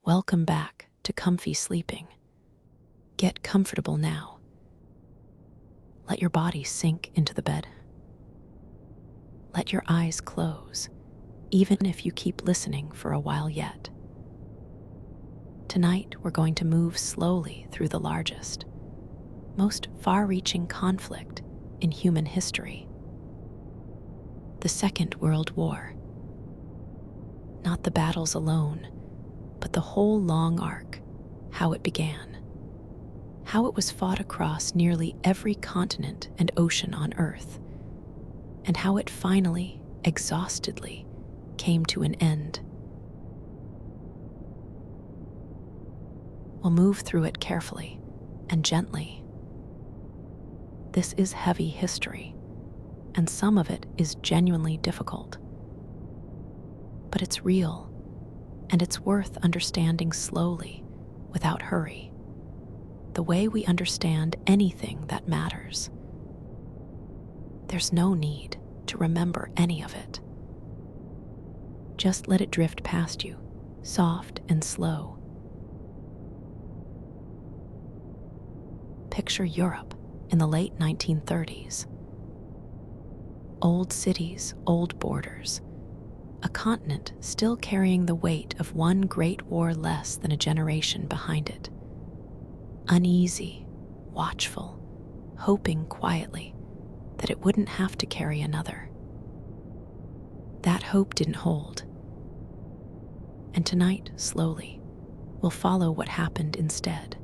Welcome back to comfy sleeping. Get comfortable now. Let your body sink into the bed. Let your eyes close, even if you keep listening for a while yet. Tonight, we're going to move slowly through the largest, most far-reaching conflict in human history. The Second World War. Not the battles alone, but the whole long arc, how it began, how it was fought across nearly every continent and ocean on Earth, and how it finally, exhaustedly, came to an end. We'll move through it carefully and gently. This is heavy history, and some of it is genuinely difficult. But it's real, and it's worth understanding slowly, without hurry, the way we understand anything that matters. There's no need to remember any of it. Just let it drift past you, soft and slow. Picture Europe in the late 1930s. Old cities, old borders. A continent still carrying the weight of one great war less than a generation behind it. Uneasy, watchful, hoping quietly that it wouldn't have to carry another. That hope didn't hold. And tonight, slowly, we'll follow what happened instead.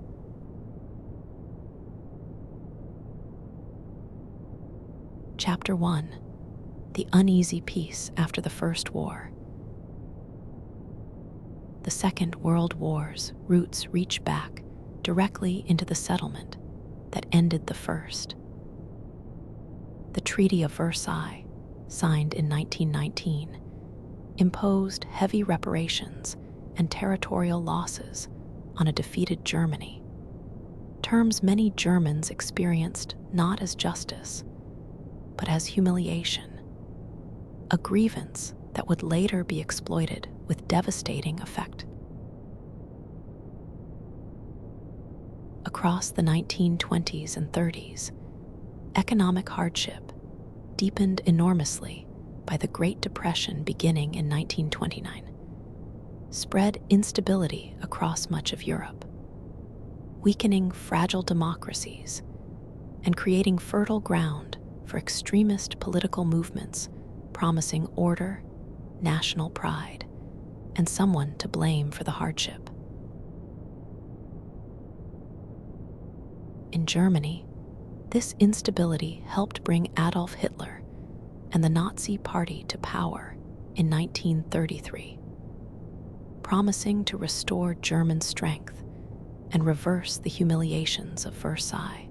Chapter 1. The uneasy peace after the First War. The Second World War's roots reach back directly into the settlement that ended the First. The Treaty of Versailles, signed in 1919, imposed heavy reparations and territorial losses on a defeated Germany, terms many Germans experienced not as justice, but as humiliation. A grievance that would later be exploited with devastating effect. Across the 1920s and 30s, economic hardship deepened enormously by the Great Depression beginning in 1929, spread instability across much of Europe, weakening fragile democracies and creating fertile ground for extremist political movements promising order, national pride, and someone to blame for the hardship. In Germany, this instability helped bring Adolf Hitler and the Nazi Party to power in 1933, promising to restore German strength and reverse the humiliations of Versailles.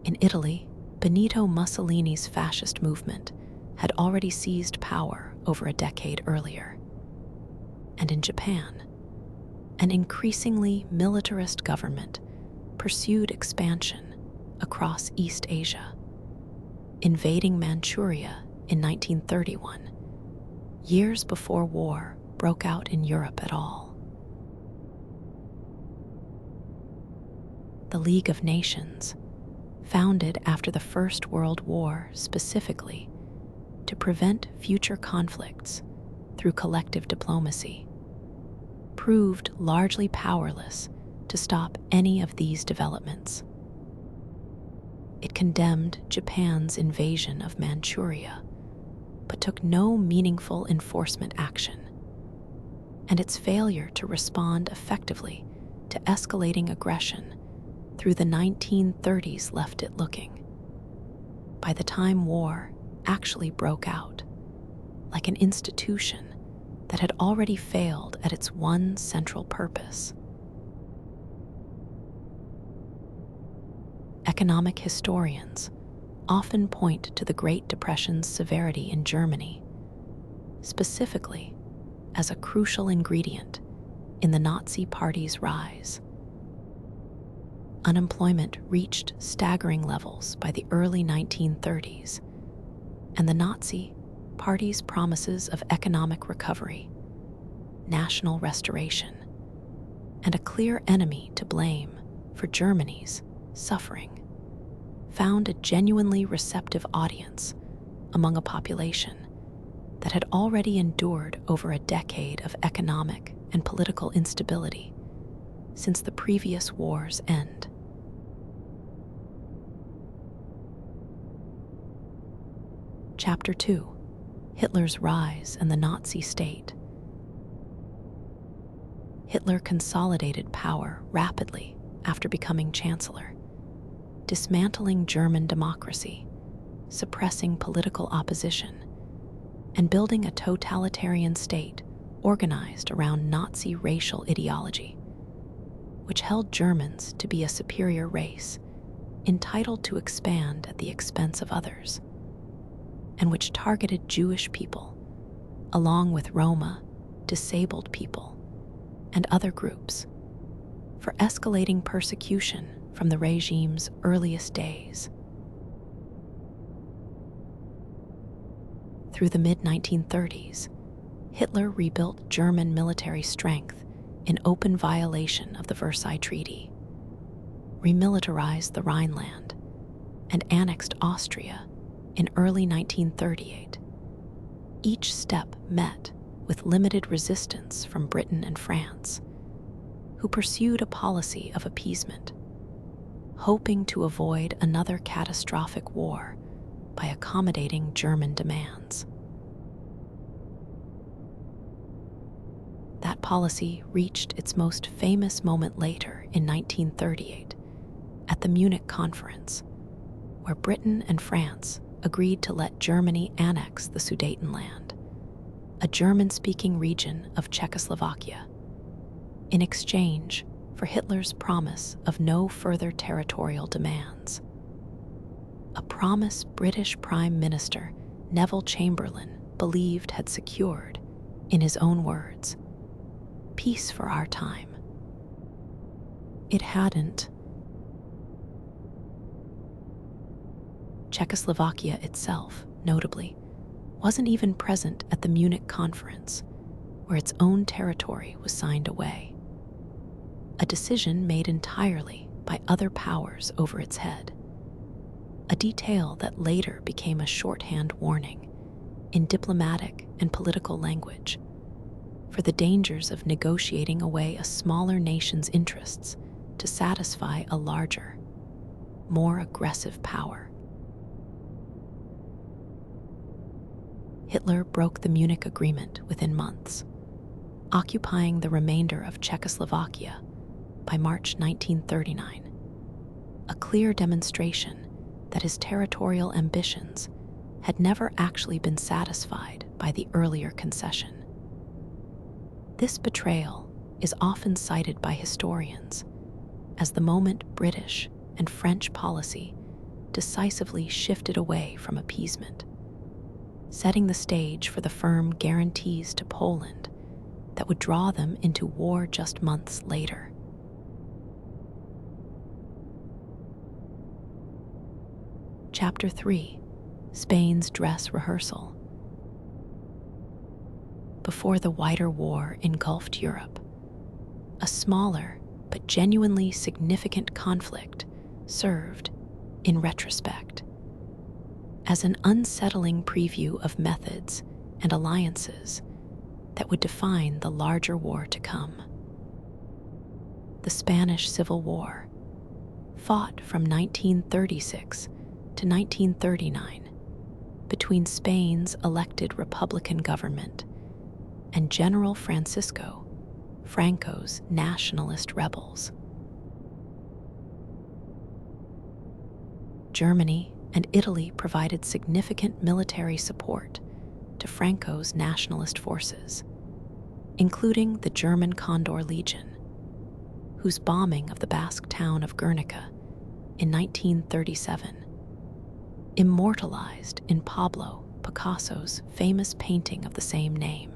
In Italy, Benito Mussolini's fascist movement had already seized power over a decade earlier. And in Japan, an increasingly militarist government pursued expansion across East Asia, invading Manchuria in 1931, years before war broke out in Europe at all. The League of Nations, founded after the First World War specifically to prevent future conflicts through collective diplomacy, proved largely powerless to stop any of these developments. It condemned Japan's invasion of Manchuria, but took no meaningful enforcement action, and its failure to respond effectively to escalating aggression through the 1930s left it looking. By the time war actually broke out, like an institution that had already failed at its one central purpose. Economic historians often point to the Great Depression's severity in Germany, specifically as a crucial ingredient in the Nazi Party's rise. Unemployment reached staggering levels by the early 1930s, and the Nazi Party's promises of economic recovery national restoration, and a clear enemy to blame for Germany's suffering, found a genuinely receptive audience among a population that had already endured over a decade of economic and political instability since the previous war's end. Chapter 2: Hitler's Rise and the Nazi State. Hitler consolidated power rapidly after becoming Chancellor, dismantling German democracy, suppressing political opposition, and building a totalitarian state organized around Nazi racial ideology, which held Germans to be a superior race, entitled to expand at the expense of others, and which targeted Jewish people, along with Roma, disabled people, and other groups, for escalating persecution from the regime's earliest days. Through the mid-1930s, Hitler rebuilt German military strength in open violation of the Versailles Treaty, remilitarized the Rhineland, and annexed Austria in early 1938. Each step met with limited resistance from Britain and France, who pursued a policy of appeasement, hoping to avoid another catastrophic war by accommodating German demands. That policy reached its most famous moment later in 1938 at the Munich Conference, where Britain and France agreed to let Germany annex the Sudetenland, a German-speaking region of Czechoslovakia, in exchange for Hitler's promise of no further territorial demands. A promise British Prime Minister Neville Chamberlain believed had secured, in his own words, peace for our time. It hadn't. Czechoslovakia itself, notably, wasn't even present at the Munich Conference, where its own territory was signed away. A decision made entirely by other powers over its head. A detail that later became a shorthand warning in diplomatic and political language for the dangers of negotiating away a smaller nation's interests to satisfy a larger, more aggressive power. Hitler broke the Munich Agreement within months, occupying the remainder of Czechoslovakia by March 1939, a clear demonstration that his territorial ambitions had never actually been satisfied by the earlier concession. This betrayal is often cited by historians as the moment British and French policy decisively shifted away from appeasement, setting the stage for the firm guarantees to Poland that would draw them into war just months later. Chapter 3: Spain's Dress Rehearsal. Before the wider war engulfed Europe, a smaller but genuinely significant conflict served, in retrospect, as an unsettling preview of methods and alliances that would define the larger war to come. The Spanish Civil War, fought from 1936 to 1939 between Spain's elected Republican government and General Francisco Franco's nationalist rebels. Germany and Italy provided significant military support to Franco's nationalist forces, including the German Condor Legion, whose bombing of the Basque town of Guernica in 1937, immortalized in Pablo Picasso's famous painting of the same name,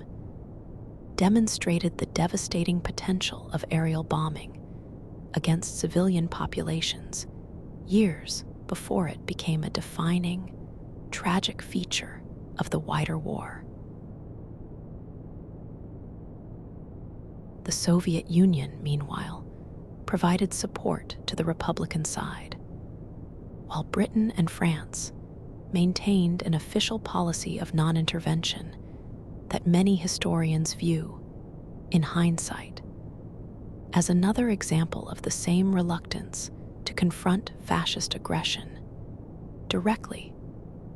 demonstrated the devastating potential of aerial bombing against civilian populations years before it became a defining, tragic feature of the wider war. The Soviet Union, meanwhile, provided support to the Republican side, while Britain and France maintained an official policy of non-intervention that many historians view, in hindsight, as another example of the same reluctance to confront fascist aggression directly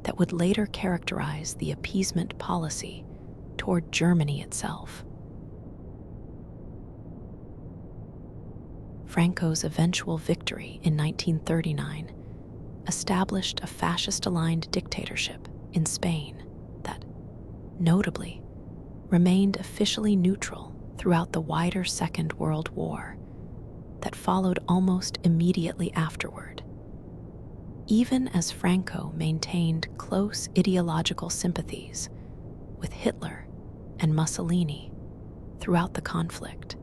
that would later characterize the appeasement policy toward Germany itself. Franco's eventual victory in 1939 established a fascist-aligned dictatorship in Spain that, notably, remained officially neutral throughout the wider Second World War that followed almost immediately afterward, even as Franco maintained close ideological sympathies with Hitler and Mussolini throughout the conflict.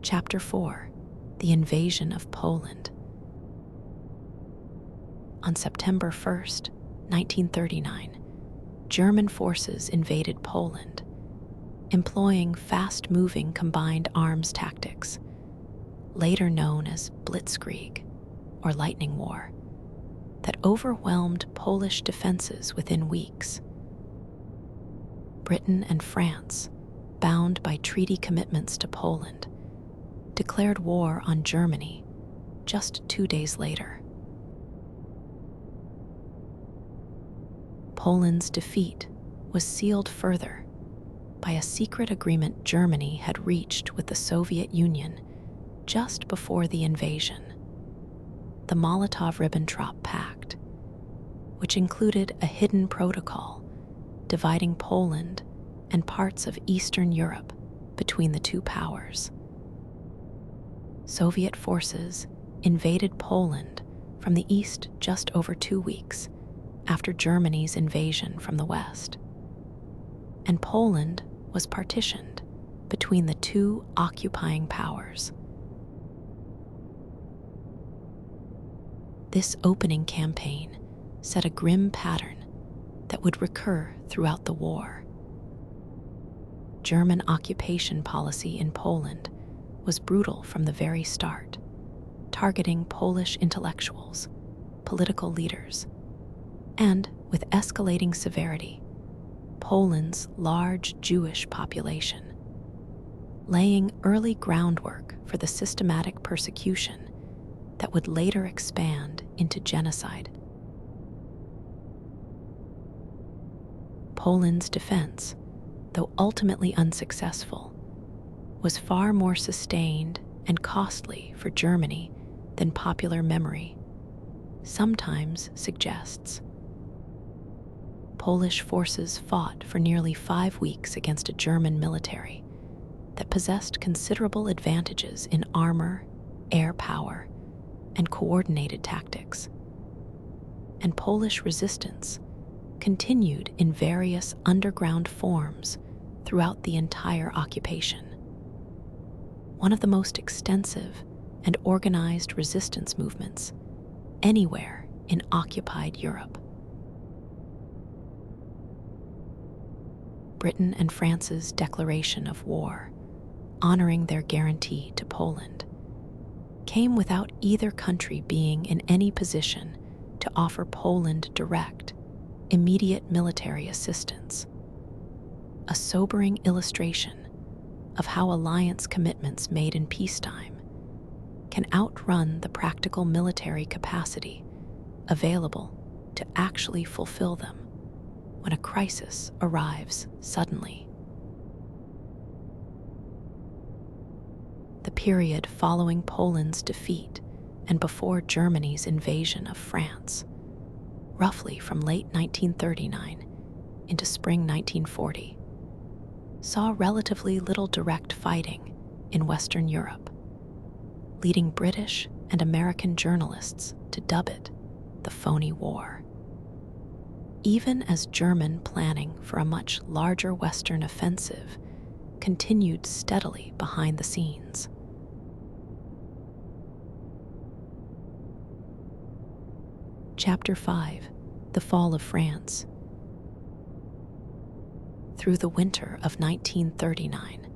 Chapter 4: The Invasion of Poland. On September 1st, 1939, German forces invaded Poland, employing fast-moving combined arms tactics, later known as Blitzkrieg or Lightning War, that overwhelmed Polish defenses within weeks. Britain and France, bound by treaty commitments to Poland, declared war on Germany just 2 days later. Poland's defeat was sealed further by a secret agreement Germany had reached with the Soviet Union just before the invasion, the Molotov-Ribbentrop Pact, which included a hidden protocol dividing Poland and parts of Eastern Europe between the two powers. Soviet forces invaded Poland from the east just over 2 weeks after Germany's invasion from the west, and Poland was partitioned between the two occupying powers. This opening campaign set a grim pattern that would recur throughout the war. German occupation policy in Poland was brutal from the very start, targeting Polish intellectuals, political leaders, and, with escalating severity, Poland's large Jewish population, laying early groundwork for the systematic persecution that would later expand into genocide. Poland's defense, though ultimately unsuccessful, was far more sustained and costly for Germany than popular memory sometimes suggests. Polish forces fought for nearly 5 weeks against a German military that possessed considerable advantages in armor, air power, and coordinated tactics. And Polish resistance continued in various underground forms throughout the entire occupation. One of the most extensive and organized resistance movements anywhere in occupied Europe. Britain and France's declaration of war, honoring their guarantee to Poland, came without either country being in any position to offer Poland direct, immediate military assistance. A sobering illustration of how alliance commitments made in peacetime can outrun the practical military capacity available to actually fulfill them when a crisis arrives suddenly. The period following Poland's defeat and before Germany's invasion of France, roughly from late 1939 into spring 1940, saw relatively little direct fighting in Western Europe, leading British and American journalists to dub it the phony war. Even as German planning for a much larger Western offensive continued steadily behind the scenes. Chapter 5: The Fall of France. through the winter of 1939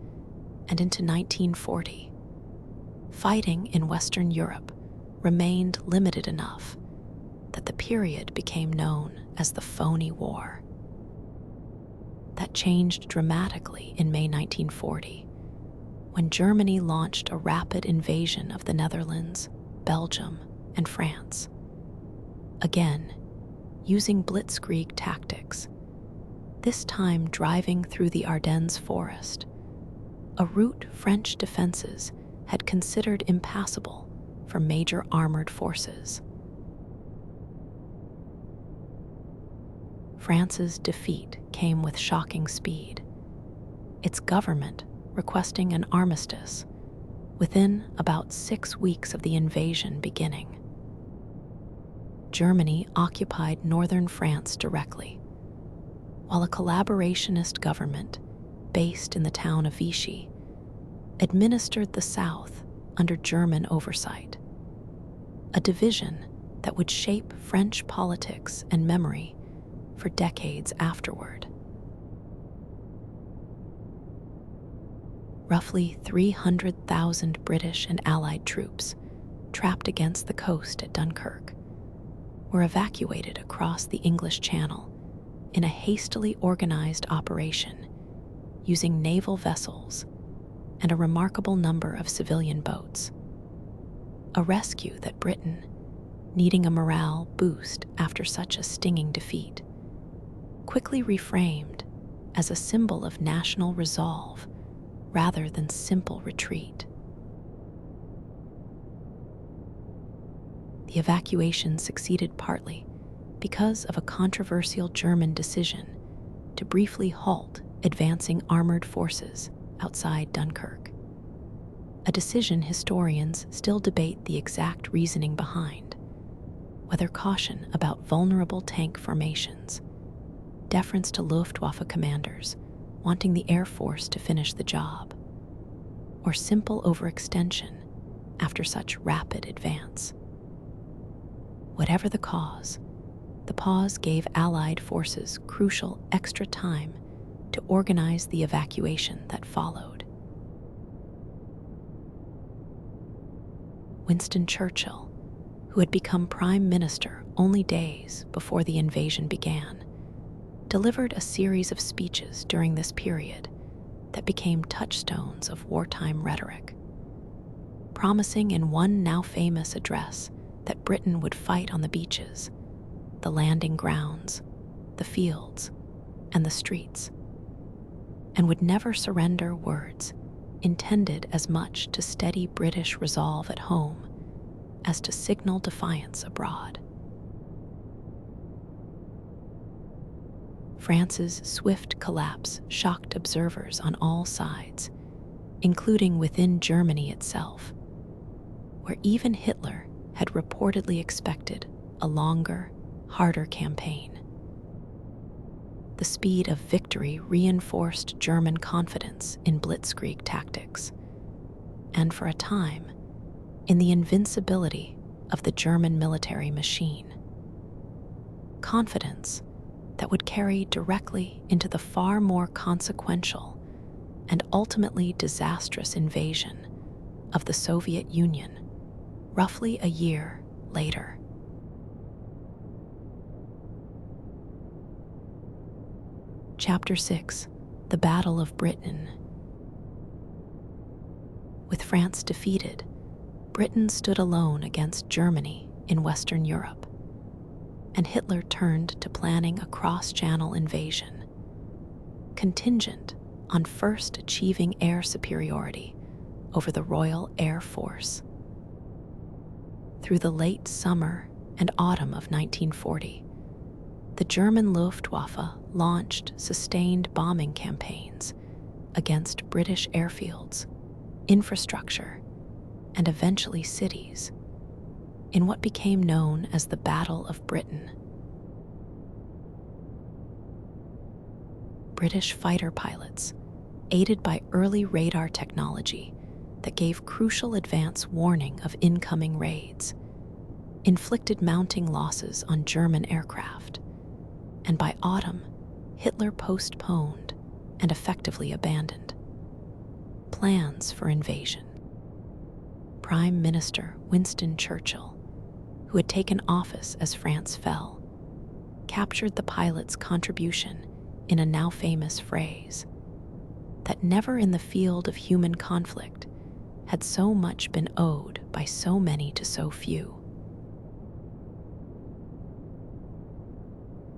and into 1940. Fighting in Western Europe remained limited enough that the period became known as the Phony War. That changed dramatically in May 1940, when Germany launched a rapid invasion of the Netherlands, Belgium, and France. Again, using blitzkrieg tactics, this time driving through the Ardennes forest, a route French defenses had considered impassable for major armored forces. France's defeat came with shocking speed, its government requesting an armistice within about 6 weeks of the invasion beginning. Germany occupied northern France directly, while a collaborationist government based in the town of Vichy administered the south under German oversight, a division that would shape French politics and memory for decades afterward. Roughly 300,000 British and Allied troops trapped against the coast at Dunkirk were evacuated across the English Channel in a hastily organized operation using naval vessels and a remarkable number of civilian boats. A rescue that Britain, needing a morale boost after such a stinging defeat, quickly reframed as a symbol of national resolve rather than simple retreat. The evacuation succeeded partly because of a controversial German decision to briefly halt advancing armored forces outside Dunkirk, a decision historians still debate the exact reasoning behind, whether caution about vulnerable tank formations, deference to Luftwaffe commanders wanting the Air Force to finish the job, or simple overextension after such rapid advance. Whatever the cause, the pause gave Allied forces crucial extra time to organize the evacuation that followed. Winston Churchill, who had become Prime Minister only days before the invasion began, delivered a series of speeches during this period that became touchstones of wartime rhetoric, promising in one now famous address that Britain would fight on the beaches, the landing grounds, the fields, and the streets, and would never surrender words intended as much to steady British resolve at home as to signal defiance abroad. France's swift collapse shocked observers on all sides, including within Germany itself, where even Hitler had reportedly expected a longer, harder campaign. The speed of victory reinforced German confidence in blitzkrieg tactics, and for a time, in the invincibility of the German military machine. Confidence that would carry directly into the far more consequential and ultimately disastrous invasion of the Soviet Union roughly a year later. Chapter 6: The Battle of Britain. With France defeated, Britain stood alone against Germany in Western Europe, and Hitler turned to planning a cross-channel invasion, contingent on first achieving air superiority over the Royal Air Force. Through the late summer and autumn of 1940, the German Luftwaffe launched sustained bombing campaigns against British airfields, infrastructure, and eventually cities, in what became known as the Battle of Britain. British fighter pilots, aided by early radar technology that gave crucial advance warning of incoming raids, inflicted mounting losses on German aircraft, and by autumn, Hitler postponed and effectively abandoned. Plans for invasion. Prime Minister Winston Churchill, who had taken office as France fell, captured the pilot's contribution in a now famous phrase that never in the field of human conflict had so much been owed by so many to so few.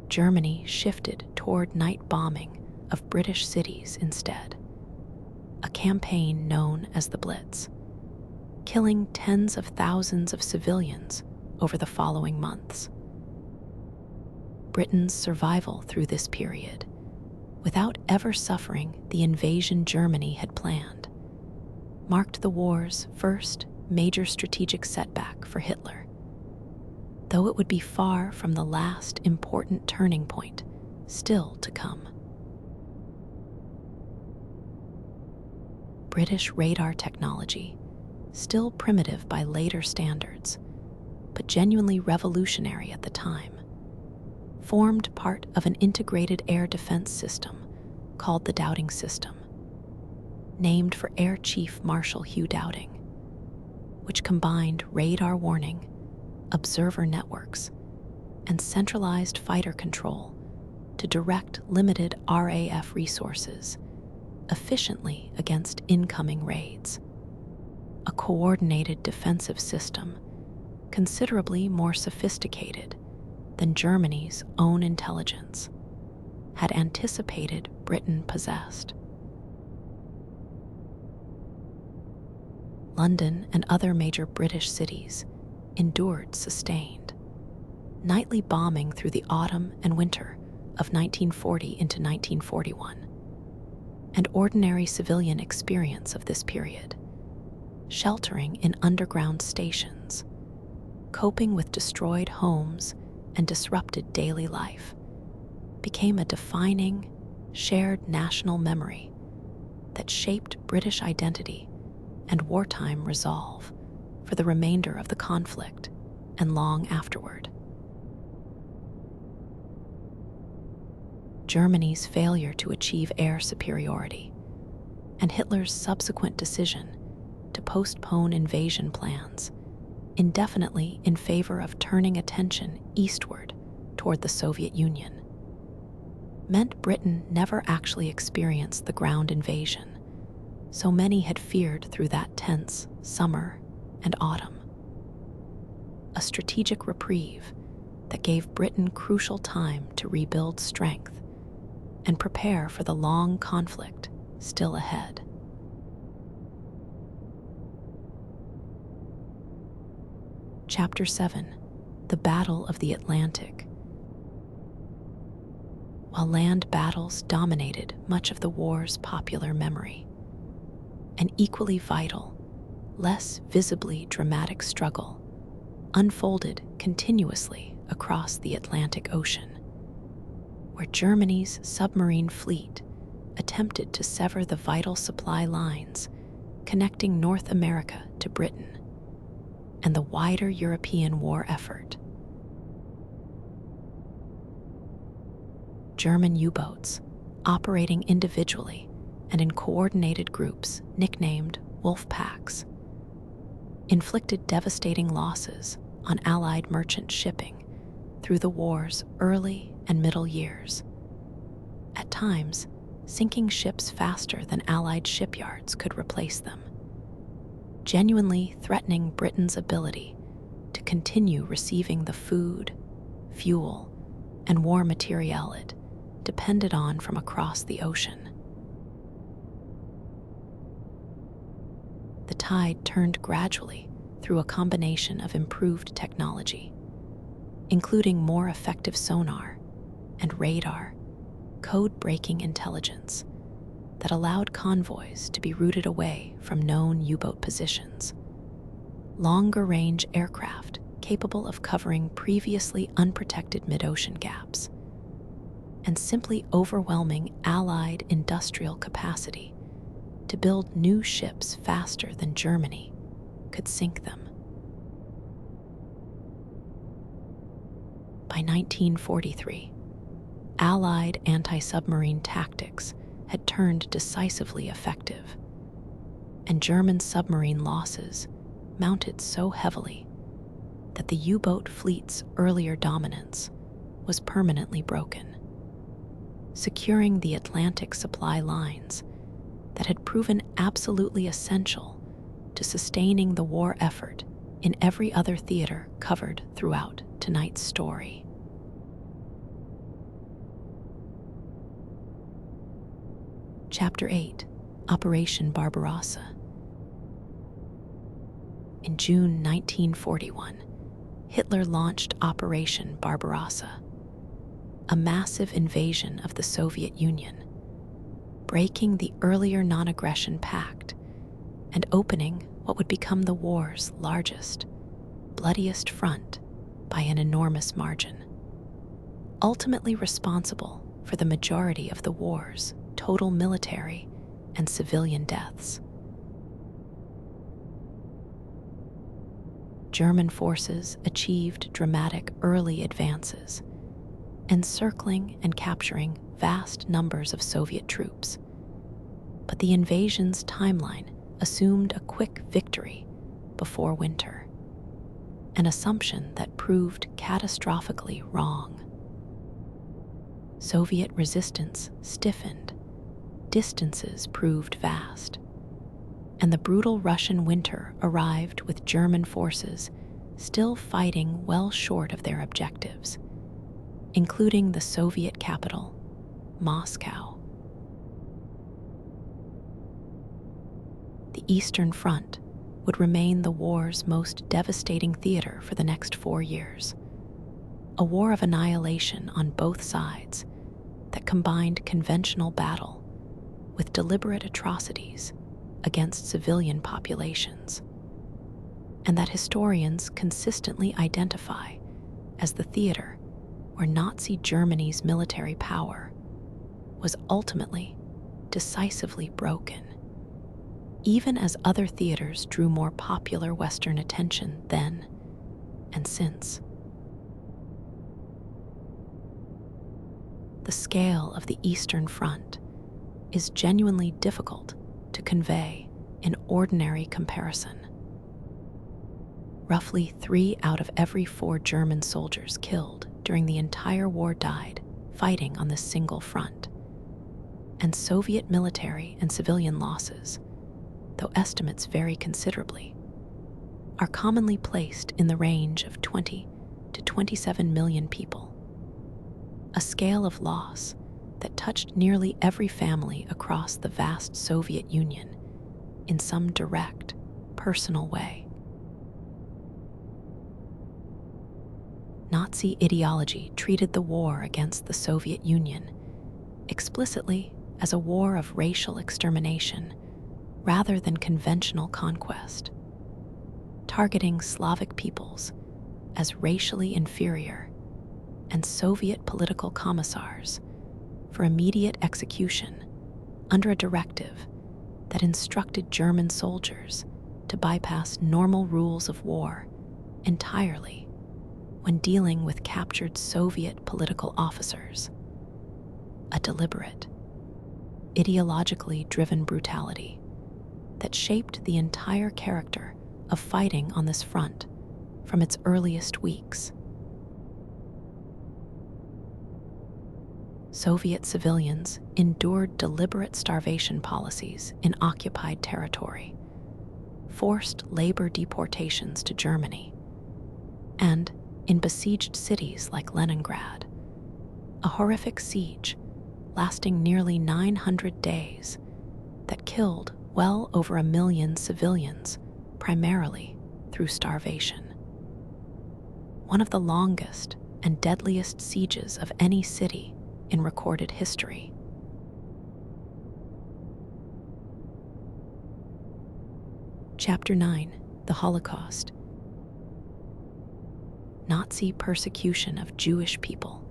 Germany shifted toward night bombing of British cities instead, a campaign known as the Blitz, killing tens of thousands of civilians over the following months. Britain's survival through this period, without ever suffering the invasion Germany had planned, marked the war's first major strategic setback for Hitler, though it would be far from the last important turning point still to come. British radar technology, still primitive by later standards, but genuinely revolutionary at the time, formed part of an integrated air defense system called the Dowding System, named for Air Chief Marshal Hugh Dowding, which combined radar warning, observer networks, and centralized fighter control to direct limited RAF resources efficiently against incoming raids. A coordinated defensive system considerably more sophisticated than Germany's own intelligence had anticipated Britain possessed. London and other major British cities endured sustained nightly bombing through the autumn and winter of 1940 into 1941, and ordinary civilian experience of this period, sheltering in underground stations, coping with destroyed homes and disrupted daily life, became a defining, shared national memory that shaped British identity and wartime resolve for the remainder of the conflict and long afterward. Germany's failure to achieve air superiority and Hitler's subsequent decision to postpone invasion plans indefinitely in favor of turning attention eastward toward the Soviet Union meant Britain never actually experienced the ground invasion so many had feared through that tense summer and autumn. A strategic reprieve that gave Britain crucial time to rebuild strength and prepare for the long conflict still ahead. Chapter 7: The Battle of the Atlantic. While land battles dominated much of the war's popular memory, an equally vital, less visibly dramatic struggle unfolded continuously across the Atlantic Ocean, where Germany's submarine fleet attempted to sever the vital supply lines connecting North America to Britain and the wider European war effort. German U-boats, operating individually and in coordinated groups nicknamed wolf packs, inflicted devastating losses on Allied merchant shipping through the war's early and middle years, at times sinking ships faster than Allied shipyards could replace them, genuinely threatening Britain's ability to continue receiving the food, fuel, and war material it depended on from across the ocean. The tide turned gradually through a combination of improved technology, including more effective sonar and radar, code-breaking intelligence that allowed convoys to be routed away from known U-boat positions, longer-range aircraft capable of covering previously unprotected mid-ocean gaps, and simply overwhelming Allied industrial capacity to build new ships faster than Germany could sink them. By 1943, Allied anti-submarine tactics had turned decisively effective, and German submarine losses mounted so heavily that the U-boat fleet's earlier dominance was permanently broken, securing the Atlantic supply lines that had proven absolutely essential to sustaining the war effort in every other theater covered throughout tonight's story. Chapter 8, Operation Barbarossa. In June 1941, Hitler launched Operation Barbarossa, a massive invasion of the Soviet Union, breaking the earlier non-aggression pact and opening what would become the war's largest, bloodiest front by an enormous margin, ultimately responsible for the majority of the war's total military and civilian deaths. German forces achieved dramatic early advances, encircling and capturing vast numbers of Soviet troops. But the invasion's timeline assumed a quick victory before winter, an assumption that proved catastrophically wrong. Soviet resistance stiffened, distances proved vast, and the brutal Russian winter arrived with German forces still fighting well short of their objectives, including the Soviet capital, Moscow. The Eastern Front would remain the war's most devastating theater for the next 4 years, a war of annihilation on both sides that combined conventional battle with deliberate atrocities against civilian populations, and that historians consistently identify as the theater where Nazi Germany's military power was ultimately decisively broken, even as other theaters drew more popular Western attention then and since. The scale of the Eastern Front is genuinely difficult to convey in ordinary comparison. Roughly 3 out of every 4 German soldiers killed during the entire war died fighting on this single front, and Soviet military and civilian losses, though estimates vary considerably, are commonly placed in the range of 20 to 27 million people, a scale of loss that touched nearly every family across the vast Soviet Union in some direct, personal way. Nazi ideology treated the war against the Soviet Union explicitly as a war of racial extermination rather than conventional conquest, targeting Slavic peoples as racially inferior and Soviet political commissars for immediate execution under a directive that instructed German soldiers to bypass normal rules of war entirely when dealing with captured Soviet political officers. A deliberate, ideologically driven brutality that shaped the entire character of fighting on this front from its earliest weeks. Soviet civilians endured deliberate starvation policies in occupied territory, forced labor deportations to Germany, and in besieged cities like Leningrad, a horrific siege lasting nearly 900 days that killed well over 1 million civilians, primarily through starvation. One of the longest and deadliest sieges of any city in recorded history. Chapter 9, The Holocaust. Nazi persecution of Jewish people,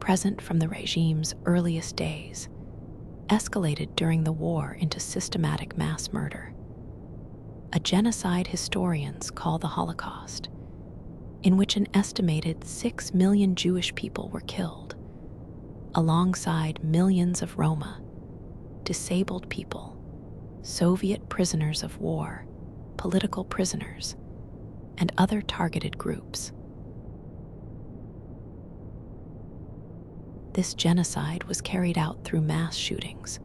present from the regime's earliest days, escalated during the war into systematic mass murder. A genocide historians call the Holocaust, in which an estimated 6 million Jewish people were killed, alongside millions of Roma, disabled people, Soviet prisoners of war, political prisoners, and other targeted groups. This genocide was carried out through mass shootings,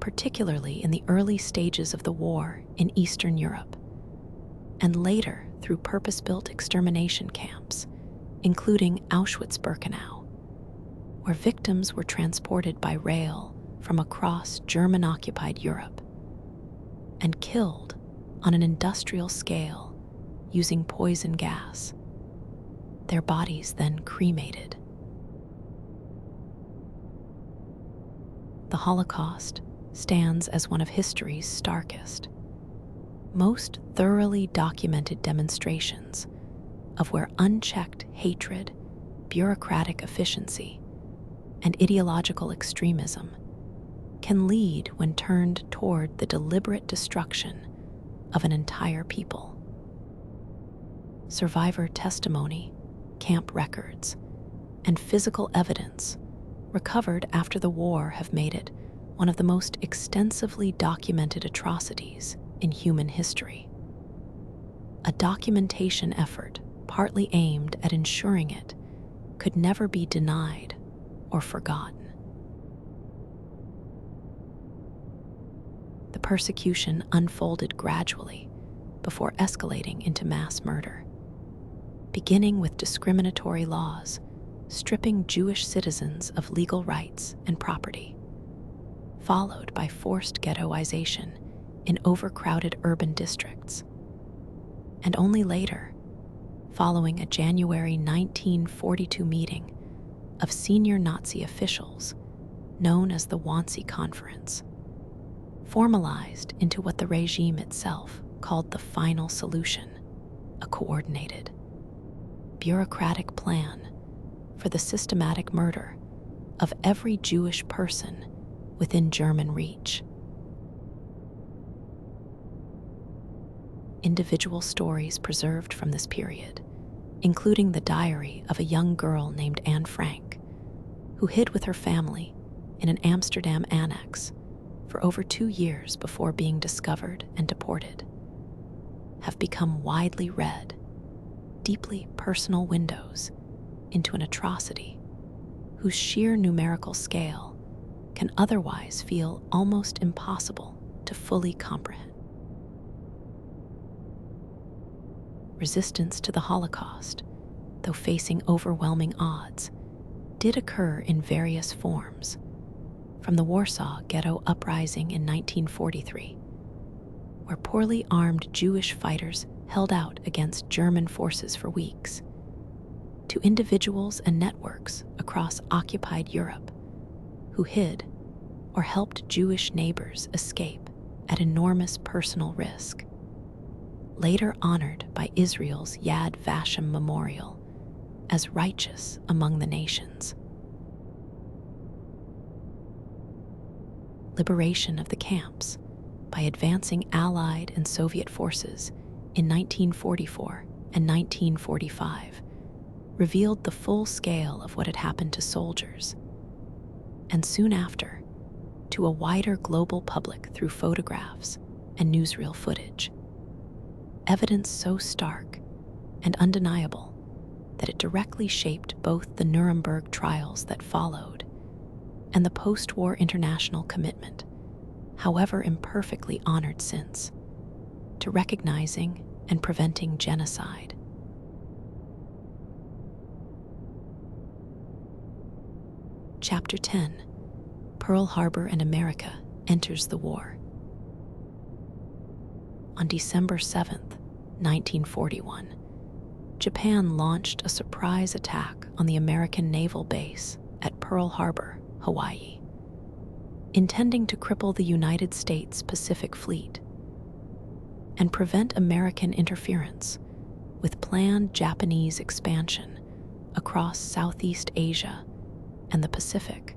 particularly in the early stages of the war in Eastern Europe, and later through purpose-built extermination camps, including Auschwitz-Birkenau, where victims were transported by rail from across German-occupied Europe and killed on an industrial scale using poison gas, their bodies then cremated. The Holocaust stands as one of history's starkest, most thoroughly documented demonstrations of where unchecked hatred, bureaucratic efficiency, and ideological extremism can lead when turned toward the deliberate destruction of an entire people. Survivor testimony, camp records, and physical evidence recovered after the war have made it one of the most extensively documented atrocities in human history. A documentation effort partly aimed at ensuring it could never be denied or forgotten. The persecution unfolded gradually before escalating into mass murder, beginning with discriminatory laws stripping Jewish citizens of legal rights and property, followed by forced ghettoization in overcrowded urban districts, and only later, following a January 1942 meeting of senior Nazi officials known as the Wannsee Conference, formalized into what the regime itself called the final solution, a coordinated, bureaucratic plan for the systematic murder of every Jewish person within German reach. Individual stories preserved from this period, including the diary of a young girl named Anne Frank, who hid with her family in an Amsterdam annex for over 2 years before being discovered and deported, have become widely read, deeply personal windows into an atrocity whose sheer numerical scale can otherwise feel almost impossible to fully comprehend. Resistance to the Holocaust, though facing overwhelming odds, did occur in various forms, from the Warsaw Ghetto Uprising in 1943, where poorly armed Jewish fighters held out against German forces for weeks, to individuals and networks across occupied Europe who hid or helped Jewish neighbors escape at enormous personal risk, later honored by Israel's Yad Vashem Memorial as righteous among the nations. Liberation of the camps by advancing Allied and Soviet forces in 1944 and 1945 revealed the full scale of what had happened to soldiers, and soon after, to a wider global public through photographs and newsreel footage. Evidence so stark and undeniable that it directly shaped both the Nuremberg trials that followed and the post-war international commitment, however imperfectly honored since, to recognizing and preventing genocide. Chapter 10: Pearl Harbor and America enters the war. On December 7th, 1941, Japan launched a surprise attack on the American naval base at Pearl Harbor, Hawaii, intending to cripple the United States Pacific Fleet and prevent American interference with planned Japanese expansion across Southeast Asia and the Pacific.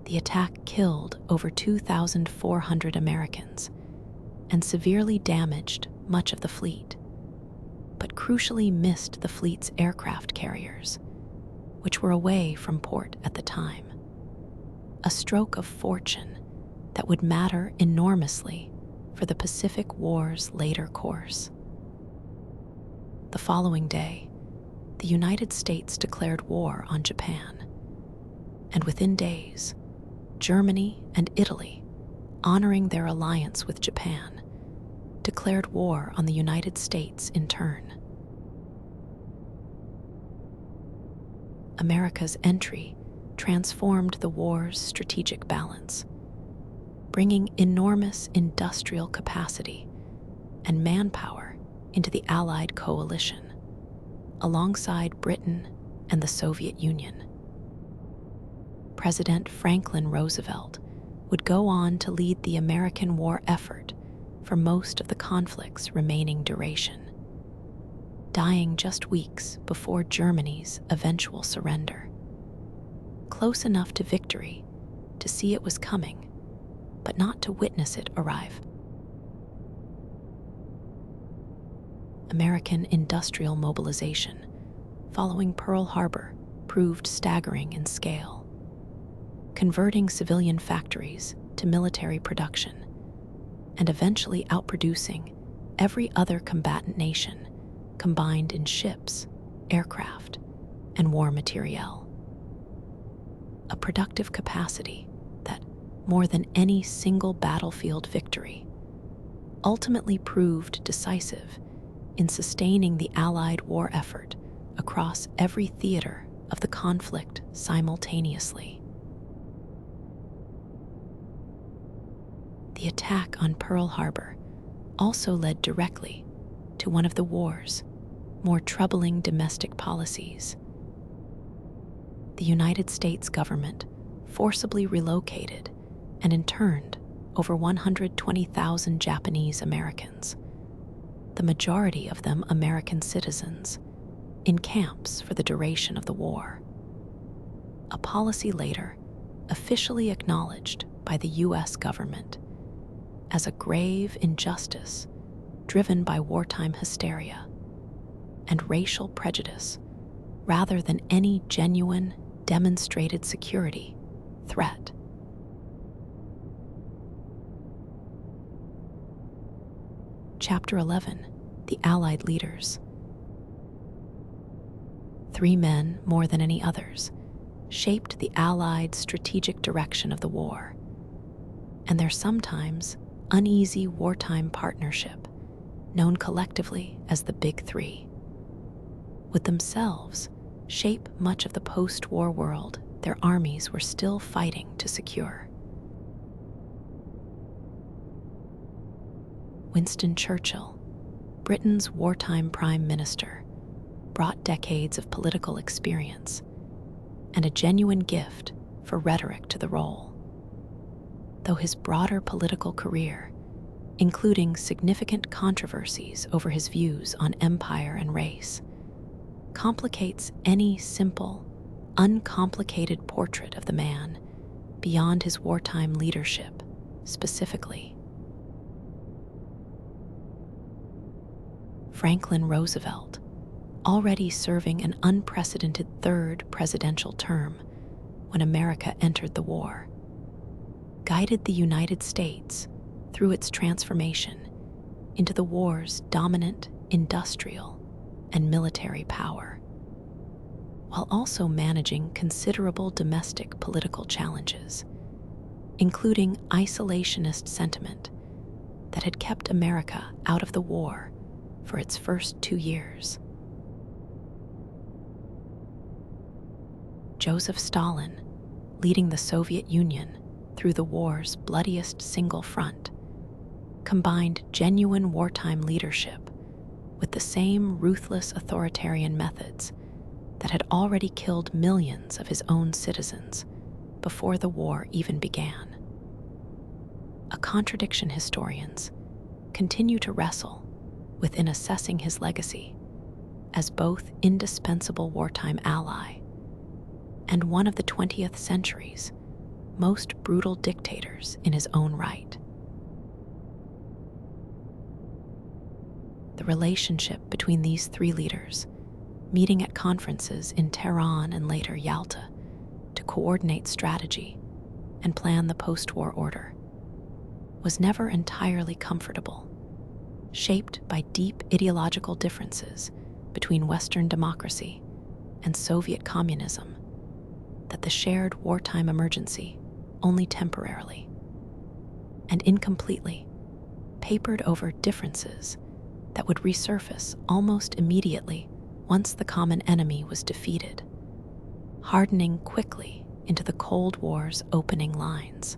The attack killed over 2,400 Americans and severely damaged much of the fleet, but crucially missed the fleet's aircraft carriers, which were away from port at the time. a stroke of fortune that would matter enormously for the Pacific War's later course. The following day, the United States declared war on Japan, and within days, Germany and Italy, honoring their alliance with Japan, declared war on the United States in turn. America's entry transformed the war's strategic balance, bringing enormous industrial capacity and manpower into the Allied coalition, alongside Britain and the Soviet Union. President Franklin Roosevelt would go on to lead the American war effort for most of the conflict's remaining duration, dying just weeks before Germany's eventual surrender, close enough to victory to see it was coming, but not to witness it arrive. American industrial mobilization following Pearl Harbor proved staggering in scale, converting civilian factories to military production and eventually outproducing every other combatant nation combined in ships, aircraft, and war materiel. A productive capacity that, more than any single battlefield victory, ultimately proved decisive in sustaining the Allied war effort across every theater of the conflict simultaneously. The attack on Pearl Harbor also led directly to one of the war's more troubling domestic policies. The United States government forcibly relocated and interned over 120,000 Japanese Americans, the majority of them American citizens, in camps for the duration of the war. A policy later officially acknowledged by the U.S. government as a grave injustice driven by wartime hysteria and racial prejudice rather than any genuine, demonstrated security threat. Chapter 11: The Allied Leaders. 3 men, more than any others, shaped the Allied strategic direction of the war, and their sometimes uneasy wartime partnership, known collectively as the Big Three, would themselves shape much of the post-war world their armies were still fighting to secure. Winston Churchill, Britain's wartime prime minister, brought decades of political experience and a genuine gift for rhetoric to the role. Though his broader political career, including significant controversies over his views on empire and race, complicates any simple, uncomplicated portrait of the man beyond his wartime leadership specifically. Franklin Roosevelt, already serving an unprecedented 3rd presidential term when America entered the war, guided the United States through its transformation into the war's dominant industrial and military power, while also managing considerable domestic political challenges, including isolationist sentiment that had kept America out of the war for its first 2 years. Joseph Stalin, leading the Soviet Union through the war's bloodiest single front, combined genuine wartime leadership with the same ruthless authoritarian methods that had already killed millions of his own citizens before the war even began. A contradiction historians continue to wrestle with in assessing his legacy as both indispensable wartime ally and one of the 20th century's most brutal dictators in his own right. The relationship between these 3 leaders, meeting at conferences in Tehran and later Yalta to coordinate strategy and plan the post-war order, was never entirely comfortable, shaped by deep ideological differences between Western democracy and Soviet communism that the shared wartime emergency only temporarily and incompletely papered over differences that would resurface almost immediately once the common enemy was defeated, hardening quickly into the Cold War's opening lines.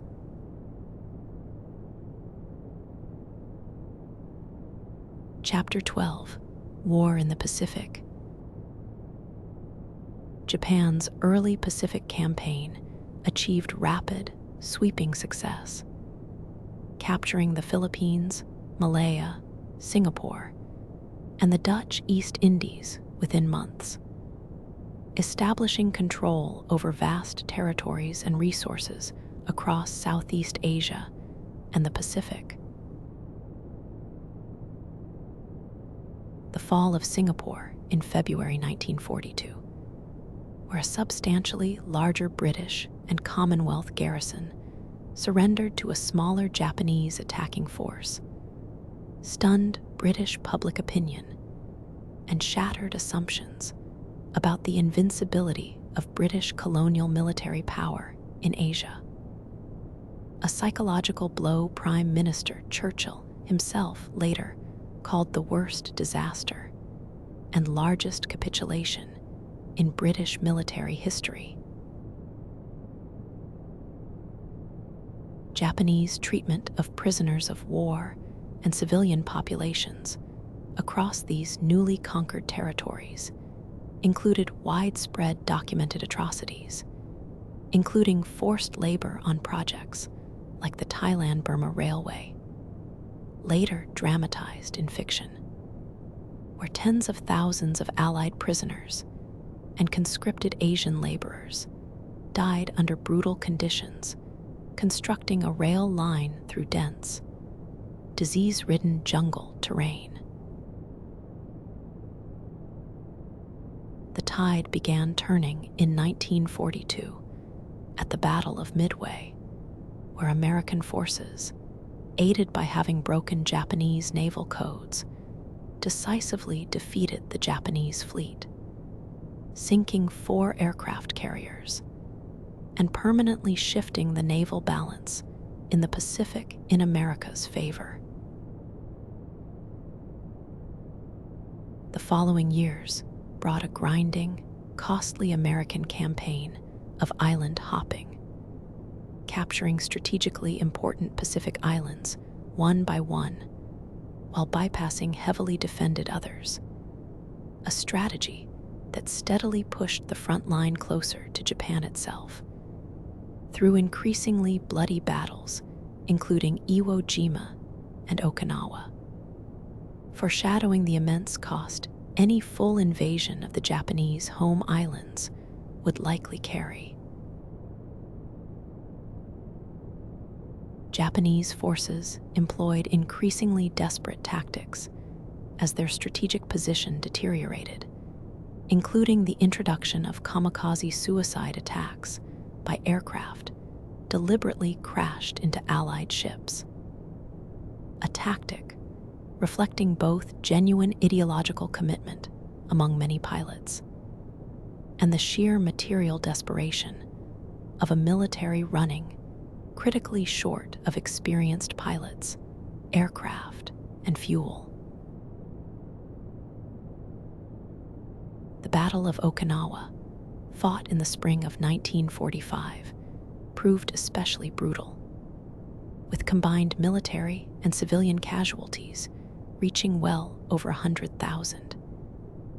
Chapter 12: War in the Pacific. Japan's early Pacific campaign achieved rapid, sweeping success, capturing the Philippines, Malaya, Singapore, and the Dutch East Indies within months, establishing control over vast territories and resources across Southeast Asia and the Pacific. The fall of Singapore in February 1942, where a substantially larger British and Commonwealth garrison surrendered to a smaller Japanese attacking force, stunned British public opinion and shattered assumptions about the invincibility of British colonial military power in Asia. A psychological blow Prime Minister Churchill himself later called the worst disaster and largest capitulation in British military history. Japanese treatment of prisoners of war and civilian populations across these newly conquered territories included widespread documented atrocities, including forced labor on projects like the Thailand-Burma Railway, later dramatized in fiction, where tens of thousands of Allied prisoners and conscripted Asian laborers died under brutal conditions constructing a rail line through dense, disease-ridden jungle terrain. The tide began turning in 1942 at the Battle of Midway, where American forces, aided by having broken Japanese naval codes, decisively defeated the Japanese fleet, sinking 4 aircraft carriers and permanently shifting the naval balance in the Pacific in America's favor. The following years brought a grinding, costly American campaign of island hopping, capturing strategically important Pacific islands one by one while bypassing heavily defended others, a strategy that steadily pushed the front line closer to Japan itself. Through increasingly bloody battles, including Iwo Jima and Okinawa, foreshadowing the immense cost any full invasion of the Japanese home islands would likely carry. Japanese forces employed increasingly desperate tactics as their strategic position deteriorated, including the introduction of kamikaze suicide attacks by aircraft deliberately crashed into Allied ships. A tactic reflecting both genuine ideological commitment among many pilots and the sheer material desperation of a military running critically short of experienced pilots, aircraft, and fuel. The Battle of Okinawa, fought in the spring of 1945, proved especially brutal, with combined military and civilian casualties reaching well over 100,000,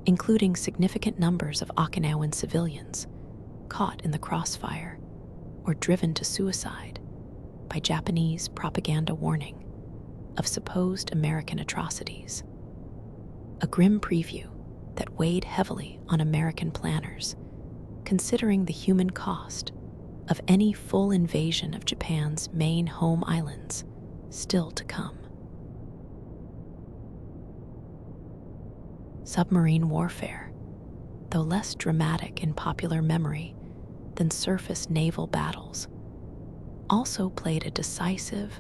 including significant numbers of Okinawan civilians caught in the crossfire or driven to suicide by Japanese propaganda warning of supposed American atrocities. A grim preview that weighed heavily on American planners, considering the human cost of any full invasion of Japan's main home islands still to come. Submarine warfare, though less dramatic in popular memory than surface naval battles, also played a decisive,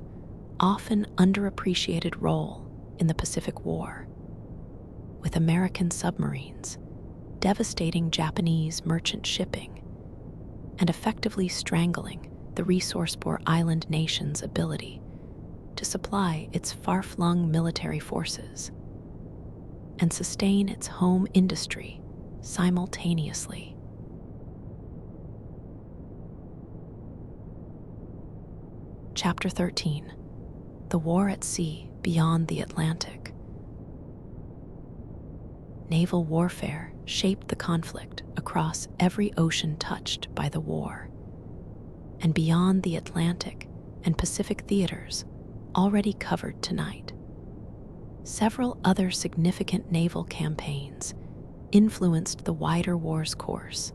often underappreciated role in the Pacific War, with American submarines devastating Japanese merchant shipping and effectively strangling the resource-poor island nation's ability to supply its far-flung military forces and sustain its home industry simultaneously. Chapter 13: The War at Sea Beyond the Atlantic. Naval warfare shaped the conflict across every ocean touched by the war, and beyond the Atlantic and Pacific theaters already covered tonight, several other significant naval campaigns influenced the wider war's course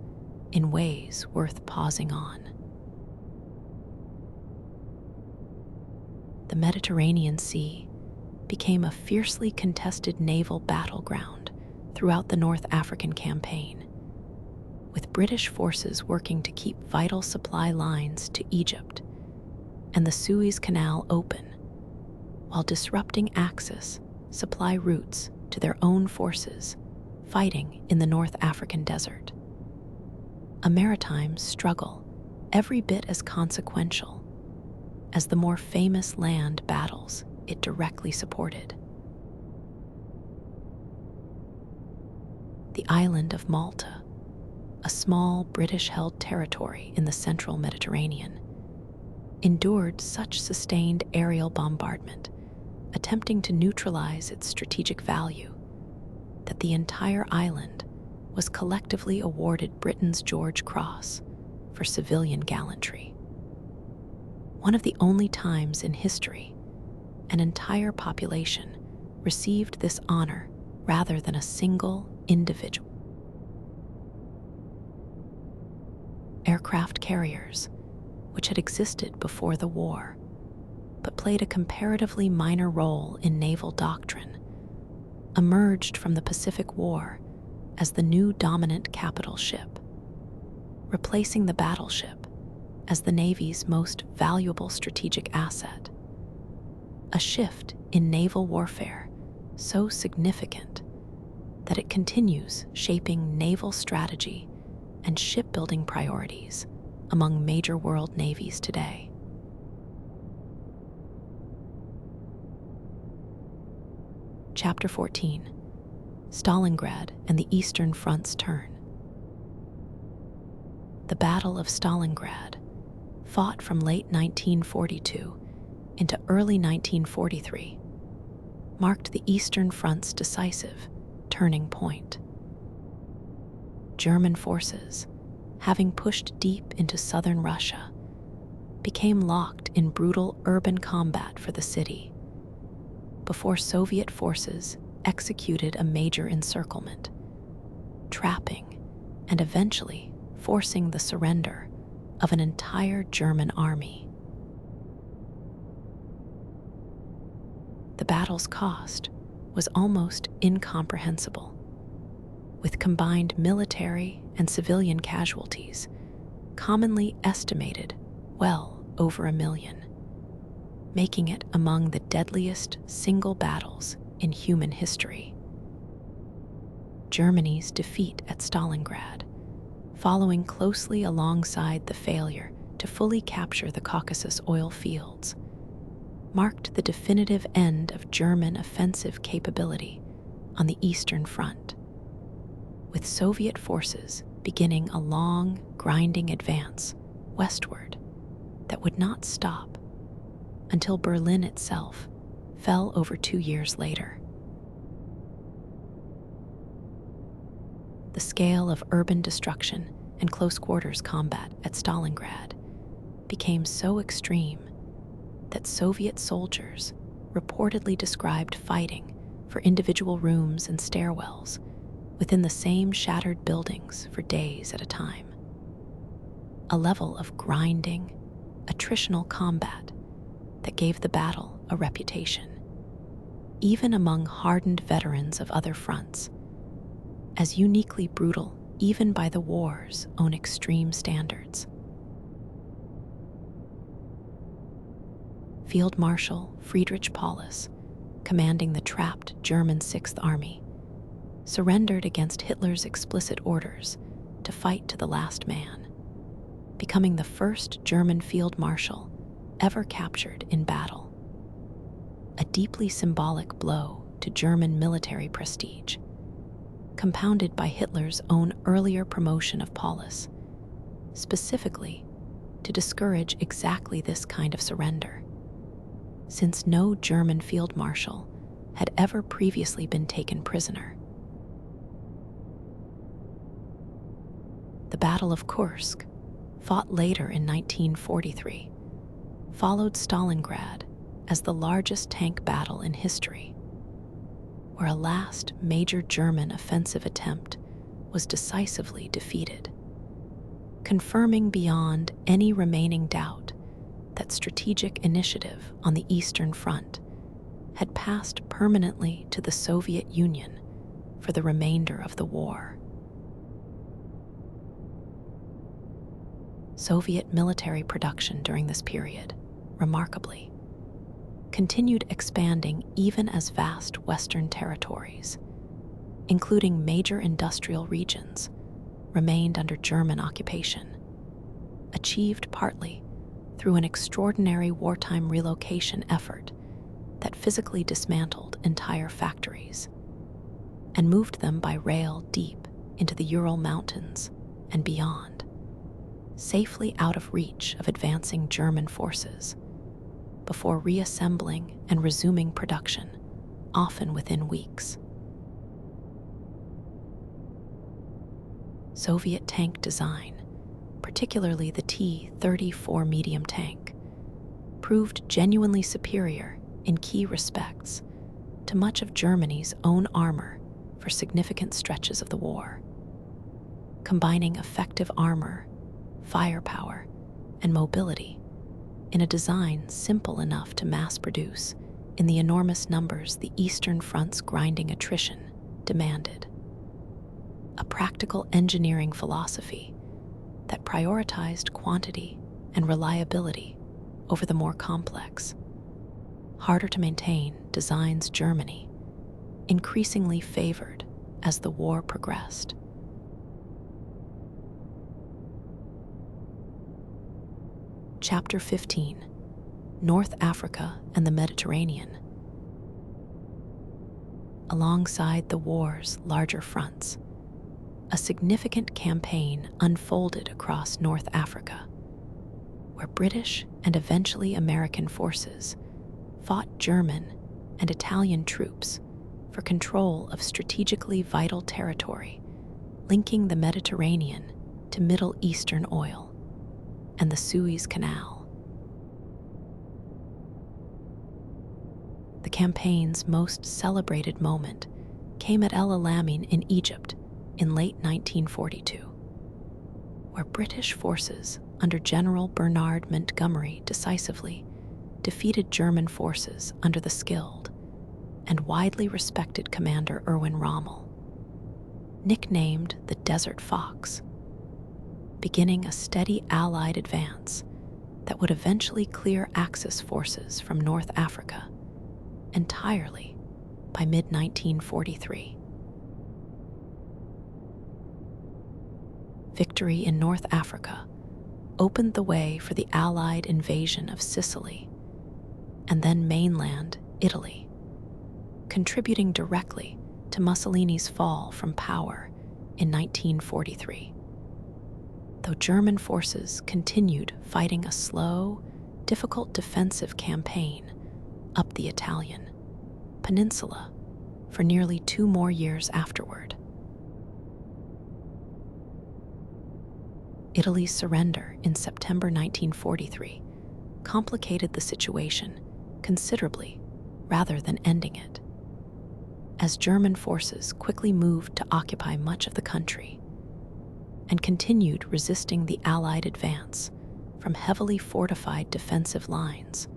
in ways worth pausing on. The Mediterranean Sea became a fiercely contested naval battleground throughout the North African campaign, with British forces working to keep vital supply lines to Egypt and the Suez Canal open, while disrupting Axis supply routes to their own forces fighting in the North African desert. A maritime struggle every bit as consequential as the more famous land battles it directly supported. The island of Malta, a small British-held territory in the central Mediterranean, endured such sustained aerial bombardment, attempting to neutralize its strategic value, that the entire island was collectively awarded Britain's George Cross for civilian gallantry. One of the only times in history an entire population received this honor rather than a single individual. Aircraft carriers, which had existed before the war, but played a comparatively minor role in naval doctrine, emerged from the Pacific War as the new dominant capital ship, replacing the battleship as the Navy's most valuable strategic asset. A shift in naval warfare so significant that it continues shaping naval strategy and shipbuilding priorities among major world navies today. Chapter 14: Stalingrad and the Eastern Front's turn. The Battle of Stalingrad, fought from late 1942 into early 1943, marked the Eastern Front's decisive turning point. German forces, having pushed deep into southern Russia, became locked in brutal urban combat for the city, before Soviet forces executed a major encirclement, trapping and eventually forcing the surrender of an entire German army. The battle's cost was almost incomprehensible, with combined military and civilian casualties commonly estimated well over 1 million, making it among the deadliest single battles in human history. Germany's defeat at Stalingrad, following closely alongside the failure to fully capture the Caucasus oil fields, marked the definitive end of German offensive capability on the Eastern Front, with Soviet forces beginning a long, grinding advance westward that would not stop until Berlin itself fell over 2 years later. The scale of urban destruction and close-quarters combat at Stalingrad became so extreme that Soviet soldiers reportedly described fighting for individual rooms and stairwells within the same shattered buildings for days at a time. A level of grinding, attritional combat that gave the battle a reputation, even among hardened veterans of other fronts, as uniquely brutal even by the war's own extreme standards. Field Marshal Friedrich Paulus, commanding the trapped German Sixth Army, surrendered against Hitler's explicit orders to fight to the last man, becoming the first German field marshal ever captured in battle. A deeply symbolic blow to German military prestige, compounded by Hitler's own earlier promotion of Paulus, specifically to discourage exactly this kind of surrender, since no German field marshal had ever previously been taken prisoner. The Battle of Kursk, fought later in 1943, followed Stalingrad as the largest tank battle in history, where a last major German offensive attempt was decisively defeated, confirming beyond any remaining doubt that strategic initiative on the Eastern Front had passed permanently to the Soviet Union for the remainder of the war. Soviet military production during this period, remarkably, continued expanding even as vast Western territories, including major industrial regions, remained under German occupation, achieved partly through an extraordinary wartime relocation effort that physically dismantled entire factories and moved them by rail deep into the Ural Mountains and beyond, safely out of reach of advancing German forces, before reassembling and resuming production, often within weeks. Soviet tank design, particularly the T-34 medium tank, proved genuinely superior in key respects to much of Germany's own armor for significant stretches of the war, combining effective armor, firepower, and mobility in a design simple enough to mass produce in the enormous numbers the Eastern Front's grinding attrition demanded. A practical engineering philosophy that prioritized quantity and reliability over the more complex, harder to maintain designs Germany increasingly favored as the war progressed. Chapter 15: North Africa and the Mediterranean. Alongside the war's larger fronts, a significant campaign unfolded across North Africa, where British and eventually American forces fought German and Italian troops for control of strategically vital territory linking the Mediterranean to Middle Eastern oil and the Suez Canal. The campaign's most celebrated moment came at El Alamein in Egypt in late 1942, where British forces under General Bernard Montgomery decisively defeated German forces under the skilled and widely respected commander Erwin Rommel, nicknamed the Desert Fox, beginning a steady Allied advance that would eventually clear Axis forces from North Africa entirely by mid-1943. Victory in North Africa opened the way for the Allied invasion of Sicily and then mainland Italy, contributing directly to Mussolini's fall from power in 1943. Though German forces continued fighting a slow, difficult defensive campaign up the Italian peninsula for nearly 2 more years afterward. Italy's surrender in September 1943 complicated the situation considerably rather than ending it, as German forces quickly moved to occupy much of the country and continued resisting the Allied advance from heavily fortified defensive lines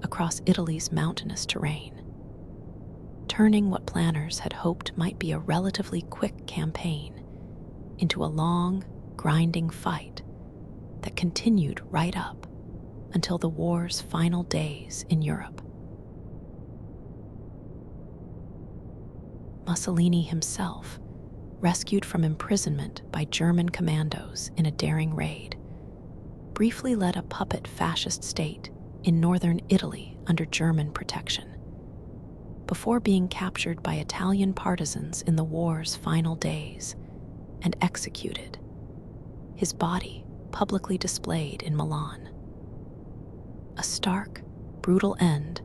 across Italy's mountainous terrain, turning what planners had hoped might be a relatively quick campaign into a long, grinding fight that continued right up until the war's final days in Europe. Mussolini himself, rescued from imprisonment by German commandos in a daring raid, briefly led a puppet fascist state in northern Italy under German protection, before being captured by Italian partisans in the war's final days and executed, his body publicly displayed in Milan. A stark, brutal end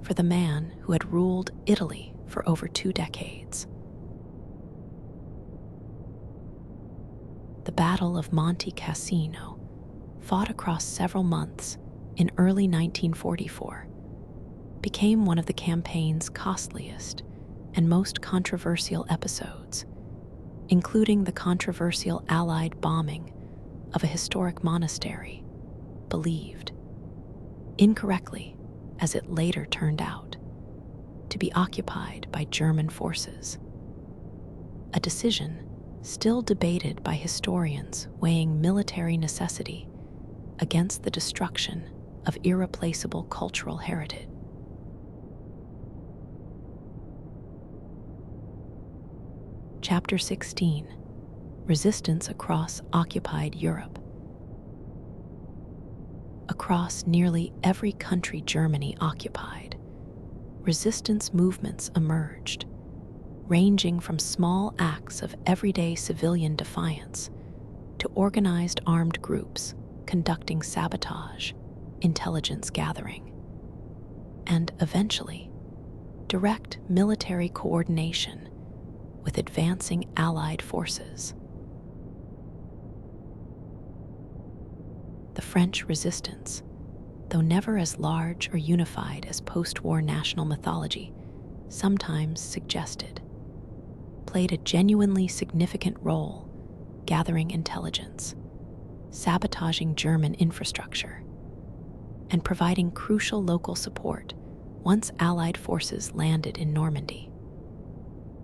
for the man who had ruled Italy for over 2 decades. The Battle of Monte Cassino, fought across several months in early 1944, became one of the campaign's costliest and most controversial episodes, including the controversial Allied bombing of a historic monastery, believed, incorrectly as it later turned out, to be occupied by German forces. A decision still debated by historians weighing military necessity against the destruction of irreplaceable cultural heritage. Chapter 16: Resistance across occupied Europe. Across nearly every country Germany occupied, resistance movements emerged, ranging from small acts of everyday civilian defiance to organized armed groups conducting sabotage, intelligence gathering, and eventually direct military coordination with advancing Allied forces. The French resistance, though never as large or unified as post-war national mythology sometimes suggested, played a genuinely significant role gathering intelligence, sabotaging German infrastructure, and providing crucial local support once Allied forces landed in Normandy,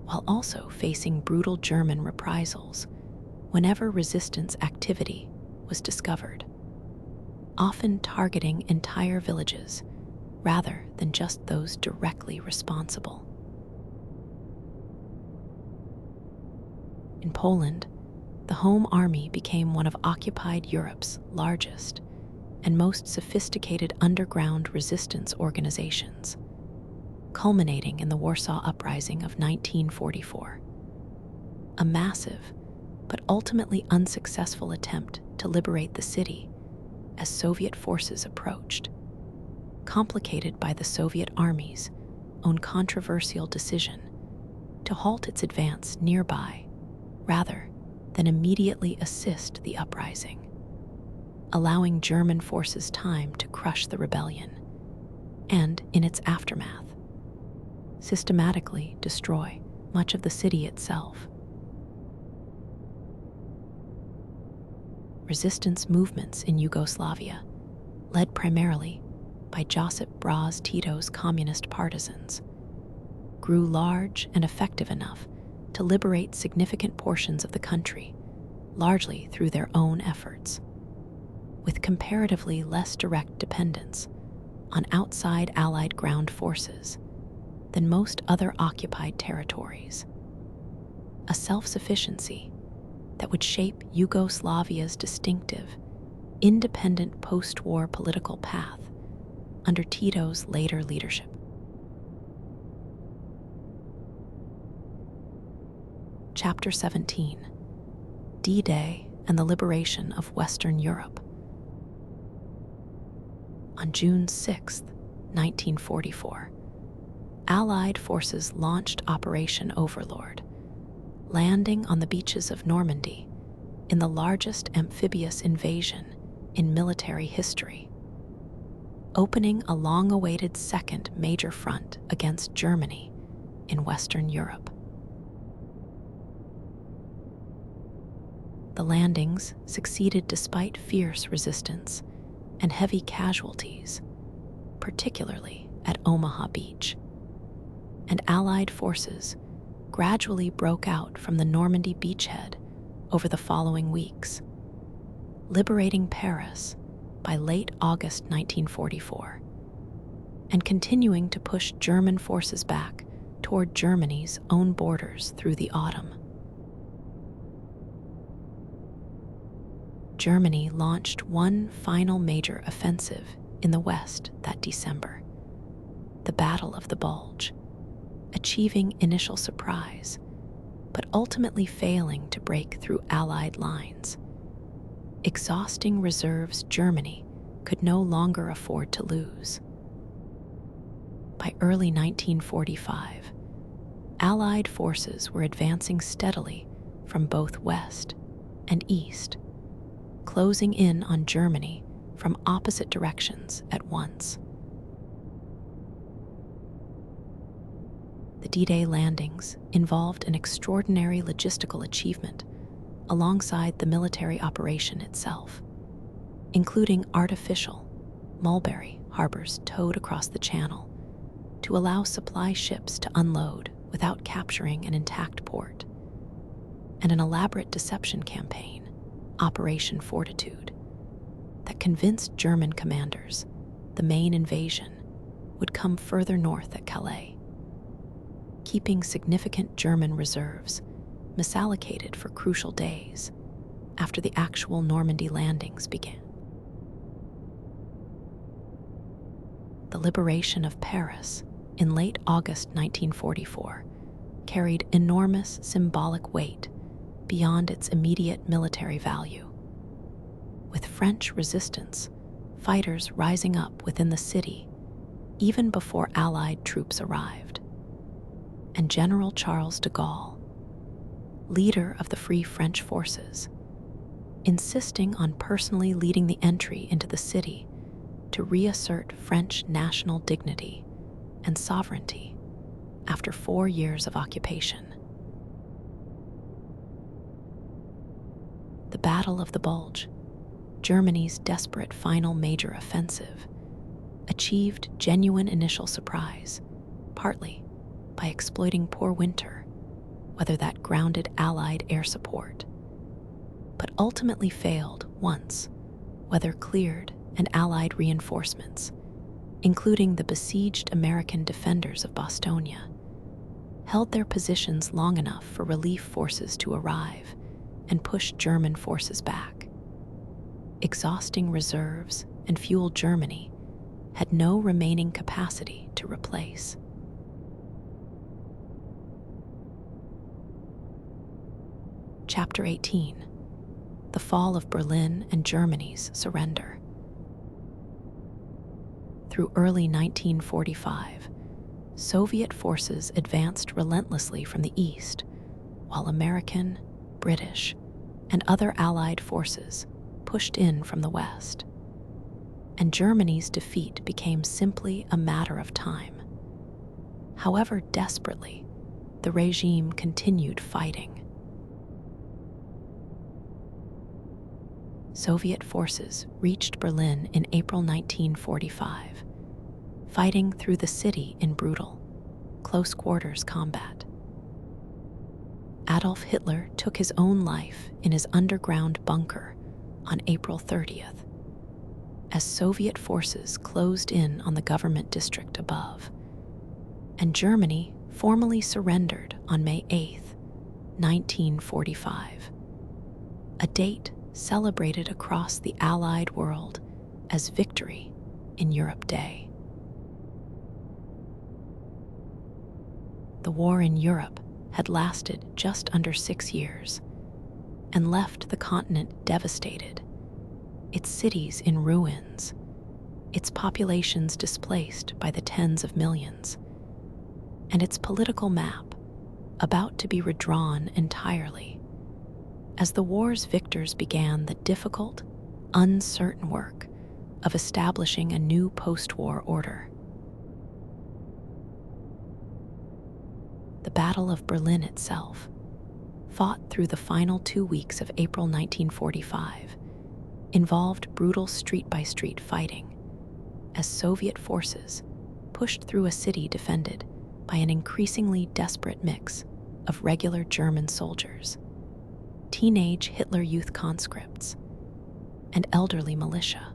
while also facing brutal German reprisals whenever resistance activity was discovered, often targeting entire villages rather than just those directly responsible. In Poland, the Home Army became one of occupied Europe's largest and most sophisticated underground resistance organizations, culminating in the Warsaw Uprising of 1944, a massive but ultimately unsuccessful attempt to liberate the city as Soviet forces approached, complicated by the Soviet Army's own controversial decision to halt its advance nearby rather than immediately assist the uprising, allowing German forces time to crush the rebellion and, in its aftermath, systematically destroy much of the city itself. Resistance movements in Yugoslavia, led primarily by Josip Broz Tito's communist partisans, grew large and effective enough to liberate significant portions of the country, largely through their own efforts, with comparatively less direct dependence on outside Allied ground forces than most other occupied territories, a self-sufficiency that would shape Yugoslavia's distinctive, independent post-war political path under Tito's later leadership. Chapter 17: D-Day and the Liberation of Western Europe. On June 6, 1944, Allied forces launched Operation Overlord, landing on the beaches of Normandy in the largest amphibious invasion in military history, opening a long-awaited second major front against Germany in Western Europe. The landings succeeded despite fierce resistance and heavy casualties, particularly at Omaha Beach, and Allied forces gradually broke out from the Normandy beachhead over the following weeks, liberating Paris by late August 1944, and continuing to push German forces back toward Germany's own borders through the autumn. Germany launched one final major offensive in the West that December, the Battle of the Bulge, achieving initial surprise, but ultimately failing to break through Allied lines. Exhausting reserves Germany could no longer afford to lose. By early 1945, Allied forces were advancing steadily from both west and east, closing in on Germany from opposite directions at once. The D-Day landings involved an extraordinary logistical achievement alongside the military operation itself, including artificial mulberry harbors towed across the channel to allow supply ships to unload without capturing an intact port, and an elaborate deception campaign, Operation Fortitude, that convinced German commanders the main invasion would come further north at Calais, keeping significant German reserves misallocated for crucial days after the actual Normandy landings began. The liberation of Paris in late August 1944 carried enormous symbolic weight beyond its immediate military value, with French resistance fighters rising up within the city even before Allied troops arrived, and General Charles de Gaulle, leader of the Free French forces, insisting on personally leading the entry into the city to reassert French national dignity and sovereignty after 4 years of occupation. The Battle of the Bulge, Germany's desperate final major offensive, achieved genuine initial surprise, partly by exploiting poor winter, whether that grounded Allied air support, but ultimately failed once weather cleared and Allied reinforcements, including the besieged American defenders of Bostonia, held their positions long enough for relief forces to arrive and push German forces back. Exhausting reserves and fuel Germany had no remaining capacity to replace. Chapter 18: The Fall of Berlin and Germany's Surrender. Through early 1945, Soviet forces advanced relentlessly from the east, while American, British, and other Allied forces pushed in from the west, and Germany's defeat became simply a matter of time. However desperately, the regime continued fighting. Soviet forces reached Berlin in April 1945, fighting through the city in brutal, close-quarters combat. Adolf Hitler took his own life in his underground bunker on April 30th, as Soviet forces closed in on the government district above, and Germany formally surrendered on May 8th, 1945, a date celebrated across the Allied world as Victory in Europe Day. The war in Europe had lasted just under 6 years and left the continent devastated, its cities in ruins, its populations displaced by the tens of millions, and its political map about to be redrawn entirely, as the war's victors began the difficult, uncertain work of establishing a new post-war order. The Battle of Berlin itself, fought through the final 2 weeks of April 1945, involved brutal street-by-street fighting, as Soviet forces pushed through a city defended by an increasingly desperate mix of regular German soldiers, teenage Hitler Youth conscripts, and elderly militia,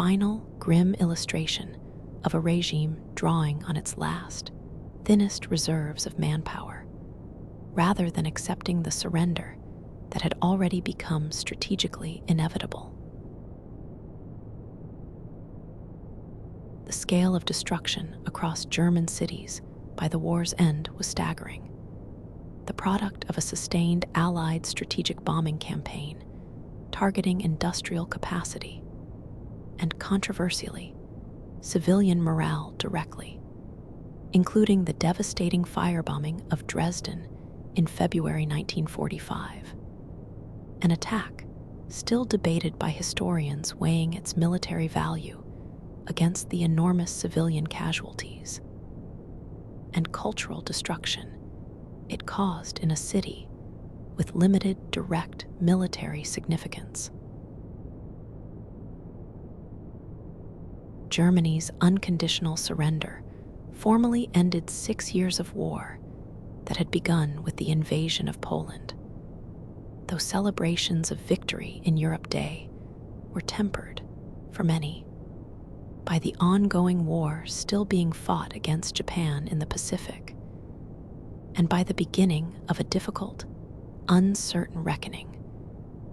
final, grim illustration of a regime drawing on its last, thinnest reserves of manpower, rather than accepting the surrender that had already become strategically inevitable. The scale of destruction across German cities by the war's end was staggering, the product of a sustained Allied strategic bombing campaign targeting industrial capacity and, controversially, civilian morale directly, including the devastating firebombing of Dresden in February 1945, an attack still debated by historians weighing its military value against the enormous civilian casualties and cultural destruction it caused in a city with limited direct military significance. Germany's unconditional surrender formally ended 6 years of war that had begun with the invasion of Poland, though celebrations of victory in Europe Day were tempered, for many, by the ongoing war still being fought against Japan in the Pacific, and by the beginning of a difficult, uncertain reckoning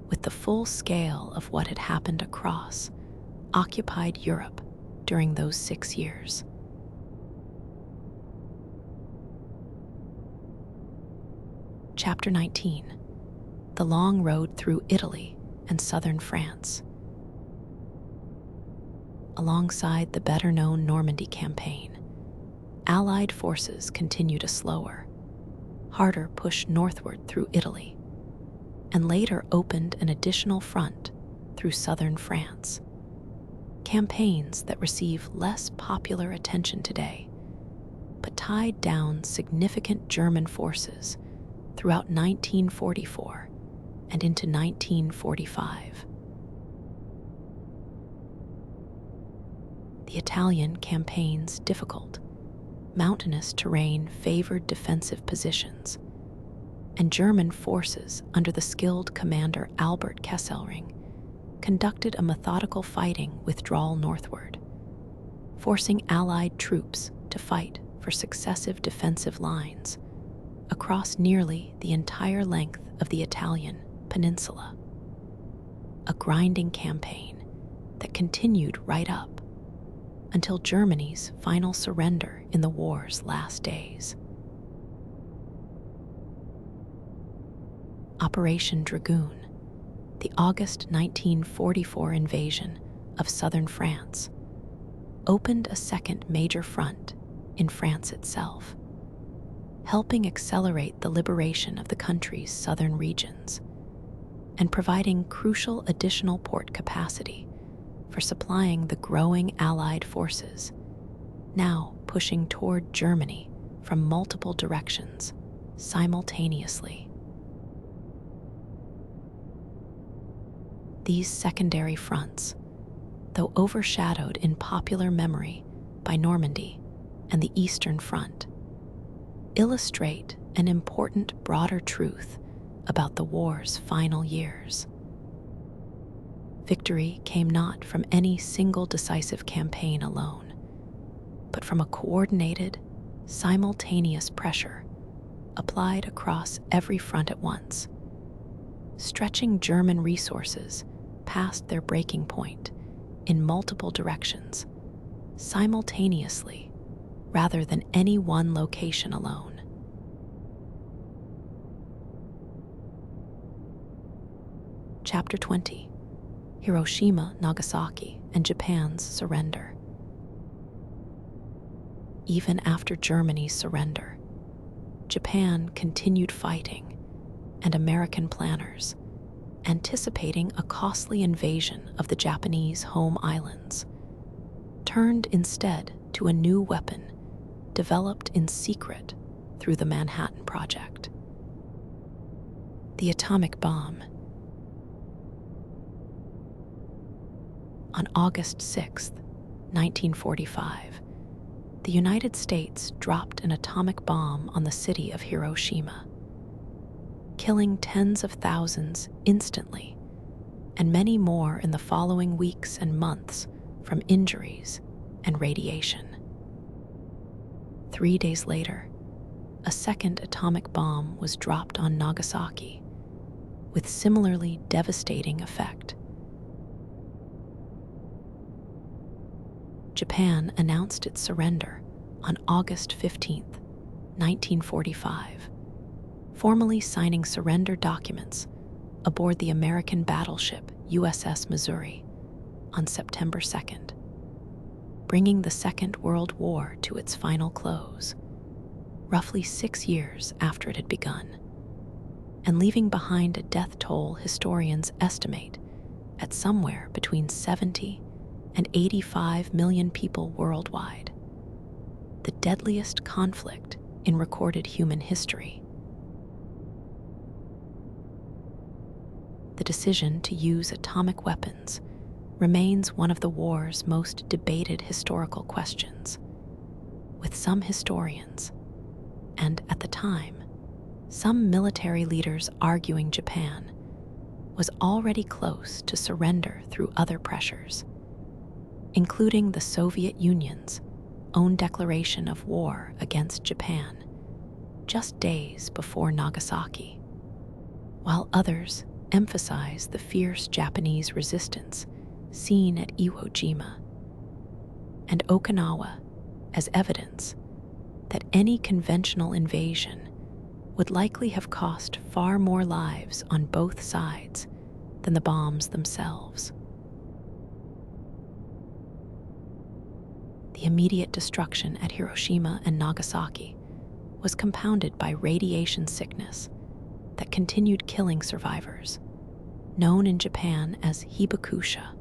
with the full scale of what had happened across occupied Europe during those 6 years. Chapter 19: The Long Road Through Italy and Southern France. Alongside the better-known Normandy campaign, Allied forces continued a slower, harder push northward through Italy, and later opened an additional front through southern France. Campaigns that receive less popular attention today, but tied down significant German forces throughout 1944 and into 1945. The Italian campaign's difficult, mountainous terrain favored defensive positions, and German forces under the skilled commander Albert Kesselring conducted a methodical fighting withdrawal northward, forcing Allied troops to fight for successive defensive lines across nearly the entire length of the Italian peninsula. A grinding campaign that continued right up until Germany's final surrender in the war's last days. Operation Dragoon, the August 1944 invasion of southern France, opened a second major front in France itself, helping accelerate the liberation of the country's southern regions and providing crucial additional port capacity for supplying the growing Allied forces, now pushing toward Germany from multiple directions simultaneously. These secondary fronts, though overshadowed in popular memory by Normandy and the Eastern Front, illustrate an important broader truth about the war's final years. Victory came not from any single decisive campaign alone, but from a coordinated, simultaneous pressure applied across every front at once, stretching German resources past their breaking point in multiple directions, simultaneously, rather than any one location alone. Chapter 20: Hiroshima, Nagasaki, and Japan's surrender. Even after Germany's surrender, Japan continued fighting, and American planners, anticipating a costly invasion of the Japanese home islands, turned instead to a new weapon developed in secret through the Manhattan Project: the atomic bomb. On August 6, 1945, the United States dropped an atomic bomb on the city of Hiroshima, killing tens of thousands instantly, and many more in the following weeks and months from injuries and radiation. 3 days later, a second atomic bomb was dropped on Nagasaki, with similarly devastating effect. Japan announced its surrender on August 15, 1945, formally signing surrender documents aboard the American battleship USS Missouri on September 2nd, bringing the Second World War to its final close, roughly 6 years after it had begun, and leaving behind a death toll historians estimate at somewhere between 70 and 85 million people worldwide, the deadliest conflict in recorded human history. The decision to use atomic weapons remains one of the war's most debated historical questions, with some historians, and at the time, some military leaders arguing Japan was already close to surrender through other pressures, including the Soviet Union's own declaration of war against Japan just days before Nagasaki, while others emphasize the fierce Japanese resistance seen at Iwo Jima and Okinawa as evidence that any conventional invasion would likely have cost far more lives on both sides than the bombs themselves. The immediate destruction at Hiroshima and Nagasaki was compounded by radiation sickness that continued killing survivors, known in Japan as hibakusha,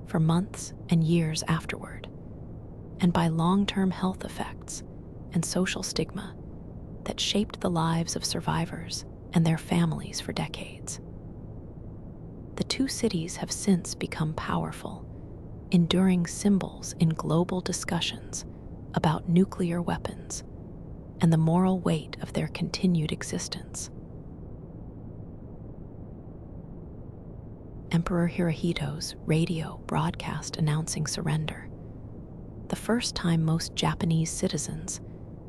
for months and years afterward, and by long-term health effects and social stigma that shaped the lives of survivors and their families for decades. The two cities have since become powerful, enduring symbols in global discussions about nuclear weapons and the moral weight of their continued existence. Emperor Hirohito's radio broadcast announcing surrender, the first time most Japanese citizens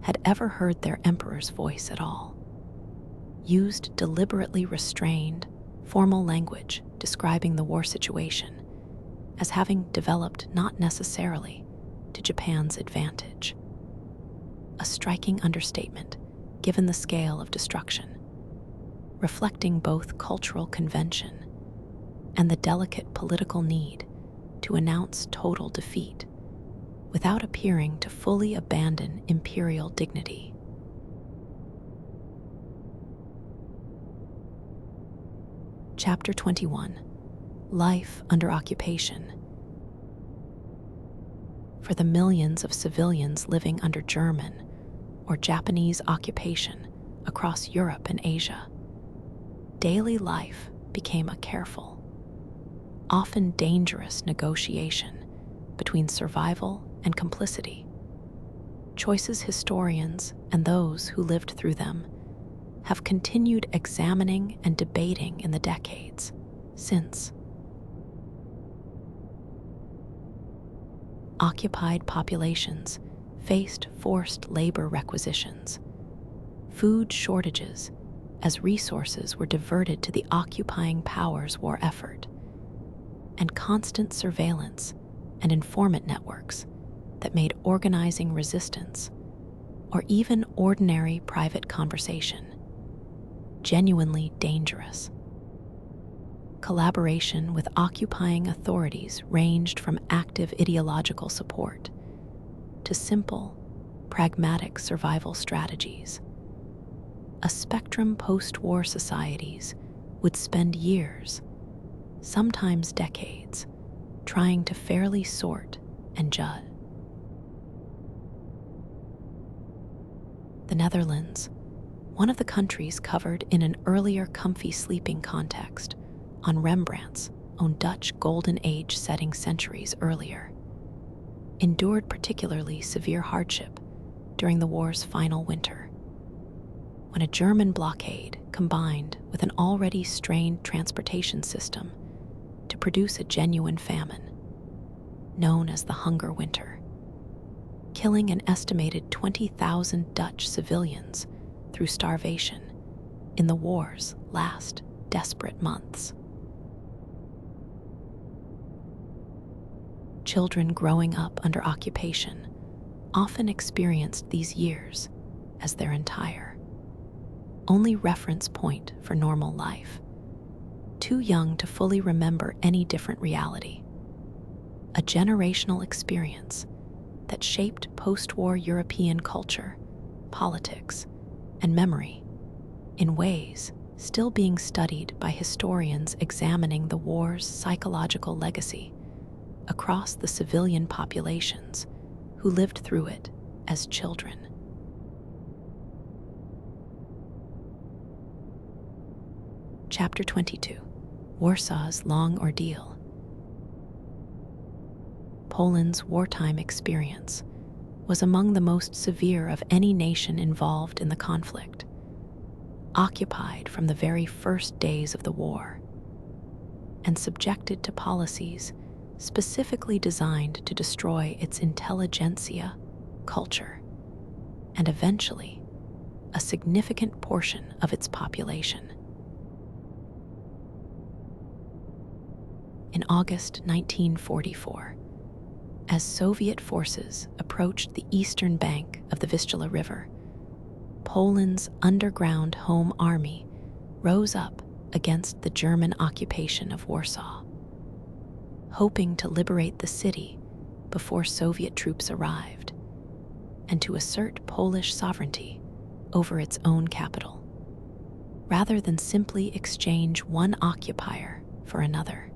had ever heard their emperor's voice at all, used deliberately restrained, formal language describing the war situation as having developed not necessarily to Japan's advantage. A striking understatement given the scale of destruction, reflecting both cultural convention and the delicate political need to announce total defeat without appearing to fully abandon imperial dignity. Chapter 21: Life under Occupation. For the millions of civilians living under German or Japanese occupation across Europe and Asia, daily life became a careful, often dangerous negotiation between survival and complicity. Choices historians and those who lived through them have continued examining and debating in the decades since. Occupied populations faced forced labor requisitions, food shortages as resources were diverted to the occupying powers' war effort, and constant surveillance and informant networks that made organizing resistance, or even ordinary private conversation, genuinely dangerous. Collaboration with occupying authorities ranged from active ideological support to simple, pragmatic survival strategies. A spectrum post-war societies would spend years, sometimes decades, trying to fairly sort and judge. The Netherlands, one of the countries covered in an earlier comfy sleeping context on Rembrandt's own Dutch Golden Age setting centuries earlier, endured particularly severe hardship during the war's final winter, when a German blockade combined with an already strained transportation system to produce a genuine famine. known as the Hunger Winter, killing an estimated 20,000 Dutch civilians through starvation in the war's last desperate months. Children growing up under occupation often experienced these years as their entire only reference point for normal life, too young to fully remember any different reality. A generational experience that shaped post-war European culture, politics, and memory in ways still being studied by historians examining the war's psychological legacy across the civilian populations who lived through it as children. Chapter 22: Warsaw's Long Ordeal. Poland's wartime experience was among the most severe of any nation involved in the conflict, occupied from the very first days of the war, and subjected to policies specifically designed to destroy its intelligentsia, culture, and eventually a significant portion of its population. In August 1944, as Soviet forces approached the eastern bank of the Vistula River, Poland's underground home army rose up against the German occupation of Warsaw, hoping to liberate the city before Soviet troops arrived and to assert Polish sovereignty over its own capital, rather than simply exchange one occupier for another.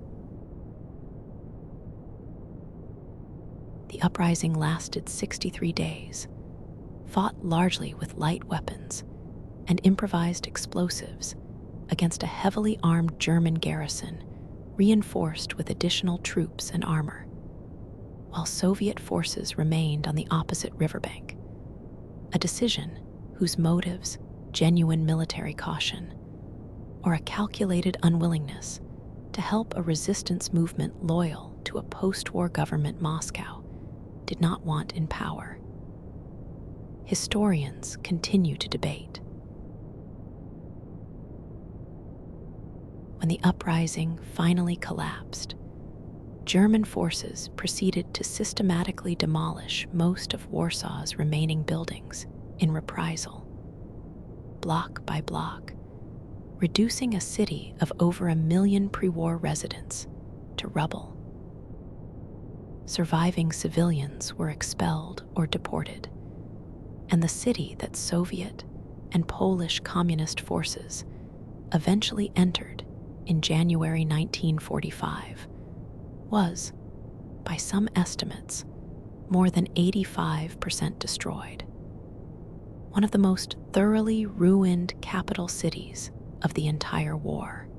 The uprising lasted 63 days, fought largely with light weapons and improvised explosives against a heavily armed German garrison reinforced with additional troops and armor, while Soviet forces remained on the opposite riverbank, a decision whose motives, genuine military caution, or a calculated unwillingness to help a resistance movement loyal to a post-war government Moscow did not want in power. Historians continue to debate. When the uprising finally collapsed, German forces proceeded to systematically demolish most of Warsaw's remaining buildings in reprisal, block by block, reducing a city of over 1 million pre-war residents to rubble. Surviving civilians were expelled or deported, and the city that Soviet and Polish communist forces eventually entered in January 1945 was, by some estimates, more than 85% destroyed. One of the most thoroughly ruined capital cities of the entire war.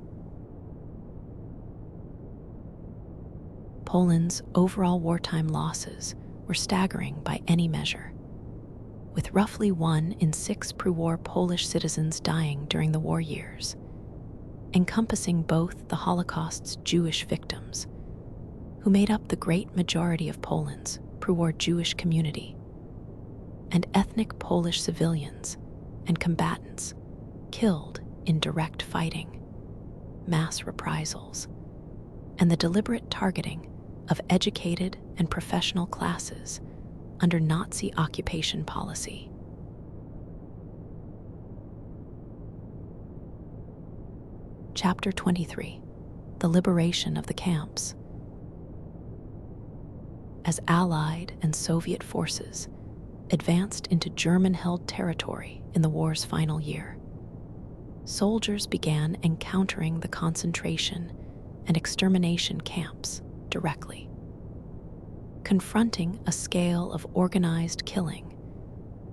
Poland's overall wartime losses were staggering by any measure, with roughly 1 in 6 pre-war Polish citizens dying during the war years, encompassing both the Holocaust's Jewish victims, who made up the great majority of Poland's pre-war Jewish community, and ethnic Polish civilians and combatants killed in direct fighting, mass reprisals, and the deliberate targeting of educated and professional classes under Nazi occupation policy. Chapter 23: The Liberation of the Camps. As Allied and Soviet forces advanced into German-held territory in the war's final year, soldiers began encountering the concentration and extermination camps directly, confronting a scale of organized killing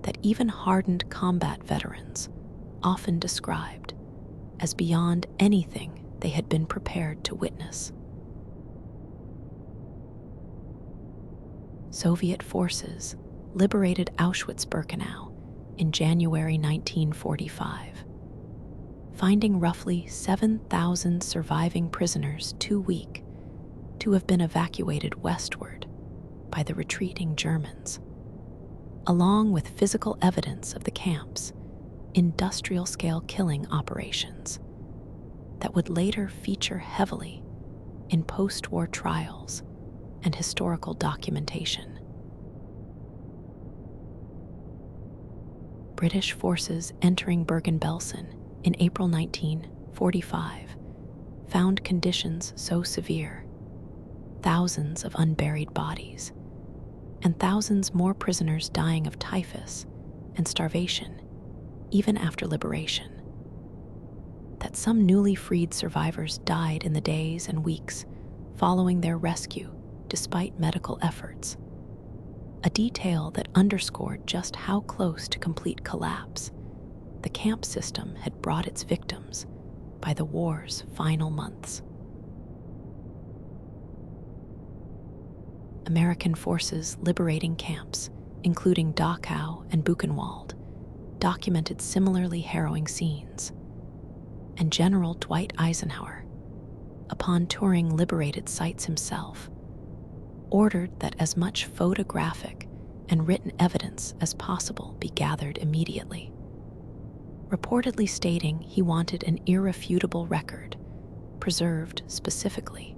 that even hardened combat veterans often described as beyond anything they had been prepared to witness. Soviet forces liberated Auschwitz-Birkenau in January 1945, finding roughly 7,000 surviving prisoners too weak to have been evacuated westward by the retreating Germans, along with physical evidence of the camp's industrial-scale killing operations that would later feature heavily in post-war trials and historical documentation. British forces entering Bergen-Belsen in April 1945 found conditions so severe, thousands of unburied bodies, and thousands more prisoners dying of typhus and starvation even after liberation, that some newly freed survivors died in the days and weeks following their rescue despite medical efforts, a detail that underscored just how close to complete collapse the camp system had brought its victims by the war's final months. American forces liberating camps, including Dachau and Buchenwald, documented similarly harrowing scenes, and General Dwight Eisenhower, upon touring liberated sites himself, ordered that as much photographic and written evidence as possible be gathered immediately, reportedly stating he wanted an irrefutable record preserved specifically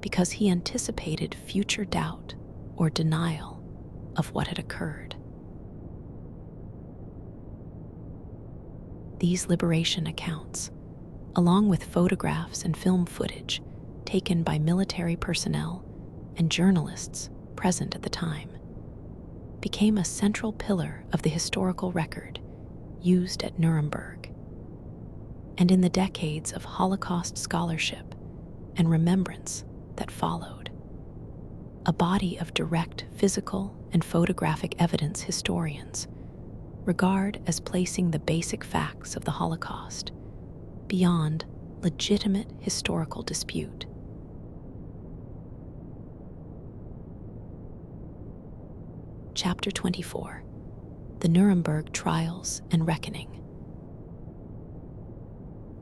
because he anticipated future doubt or denial of what had occurred. These liberation accounts, along with photographs and film footage taken by military personnel and journalists present at the time, became a central pillar of the historical record used at Nuremberg, and in the decades of Holocaust scholarship and remembrance that followed, a body of direct physical and photographic evidence historians regard as placing the basic facts of the Holocaust beyond legitimate historical dispute. Chapter 24: The Nuremberg Trials and Reckoning.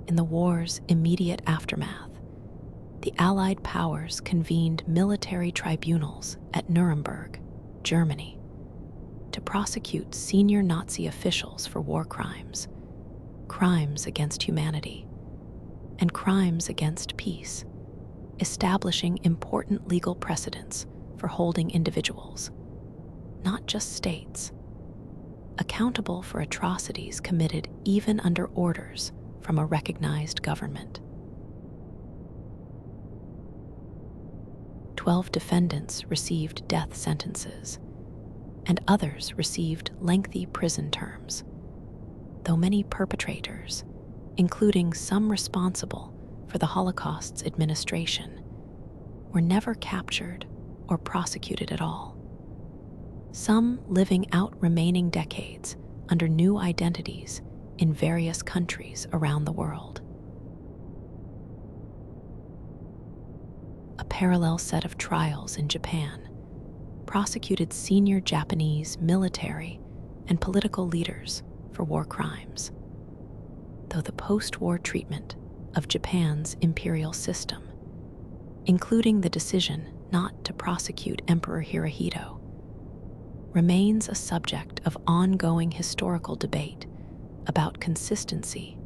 In the war's immediate aftermath, the Allied powers convened military tribunals at Nuremberg, Germany, to prosecute senior Nazi officials for war crimes, crimes against humanity, and crimes against peace, establishing important legal precedents for holding individuals, not just states, accountable for atrocities committed even under orders from a recognized government. 12 defendants received death sentences, and others received lengthy prison terms, though many perpetrators, including some responsible for the Holocaust's administration, were never captured or prosecuted at all, some living out remaining decades under new identities in various countries around the world. A parallel set of trials in Japan prosecuted senior Japanese military and political leaders for war crimes, though the post-war treatment of Japan's imperial system, including the decision not to prosecute Emperor Hirohito, remains a subject of ongoing historical debate about consistency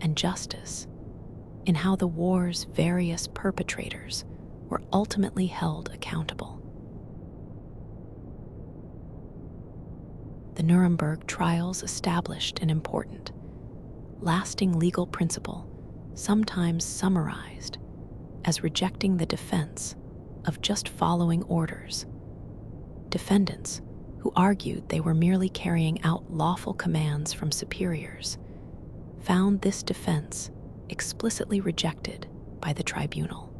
and justice in how the war's various perpetrators were ultimately held accountable. The Nuremberg trials established an important, lasting legal principle, sometimes summarized as rejecting the defense of just following orders. Defendants who argued they were merely carrying out lawful commands from superiors found this defense explicitly rejected by the tribunal,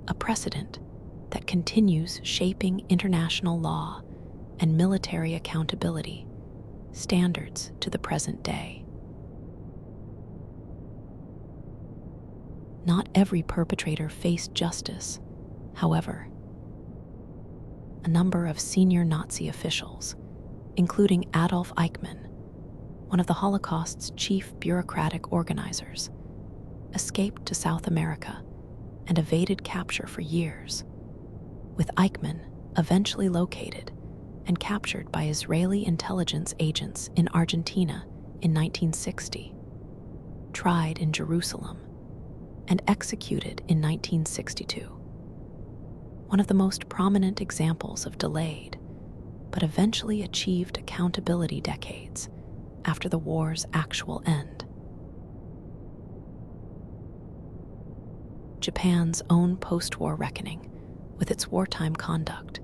a precedent that continues shaping international law and military accountability standards to the present day. Not every perpetrator faced justice, however. A number of senior Nazi officials, including Adolf Eichmann, one of the Holocaust's chief bureaucratic organizers, escaped to South America and evaded capture for years, with Eichmann eventually located and captured by Israeli intelligence agents in Argentina in 1960, tried in Jerusalem, and executed in 1962. One of the most prominent examples of delayed, but eventually achieved accountability decades after the war's actual end. Japan's own post-war reckoning with its wartime conduct,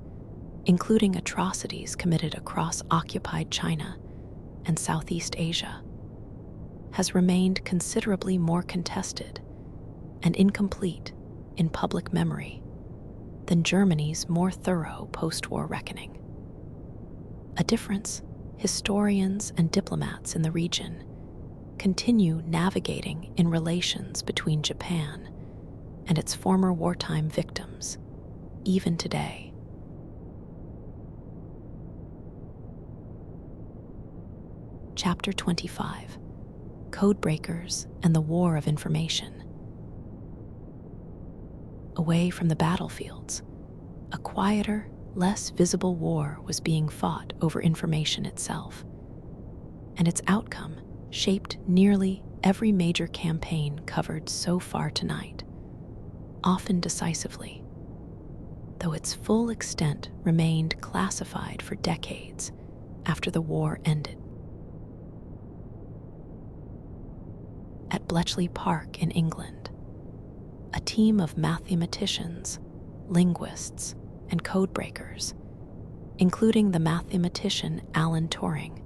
including atrocities committed across occupied China and Southeast Asia, has remained considerably more contested and incomplete in public memory than Germany's more thorough post-war reckoning. A difference historians and diplomats in the region continue navigating in relations between Japan and its former wartime victims, even today. Chapter 25: Codebreakers and the War of Information. Away from the battlefields, a quieter, less visible war was being fought over information itself, and its outcome shaped nearly every major campaign covered so far tonight, often decisively, though its full extent remained classified for decades after the war ended. At Bletchley Park in England, a team of mathematicians, linguists, and codebreakers, including the mathematician Alan Turing,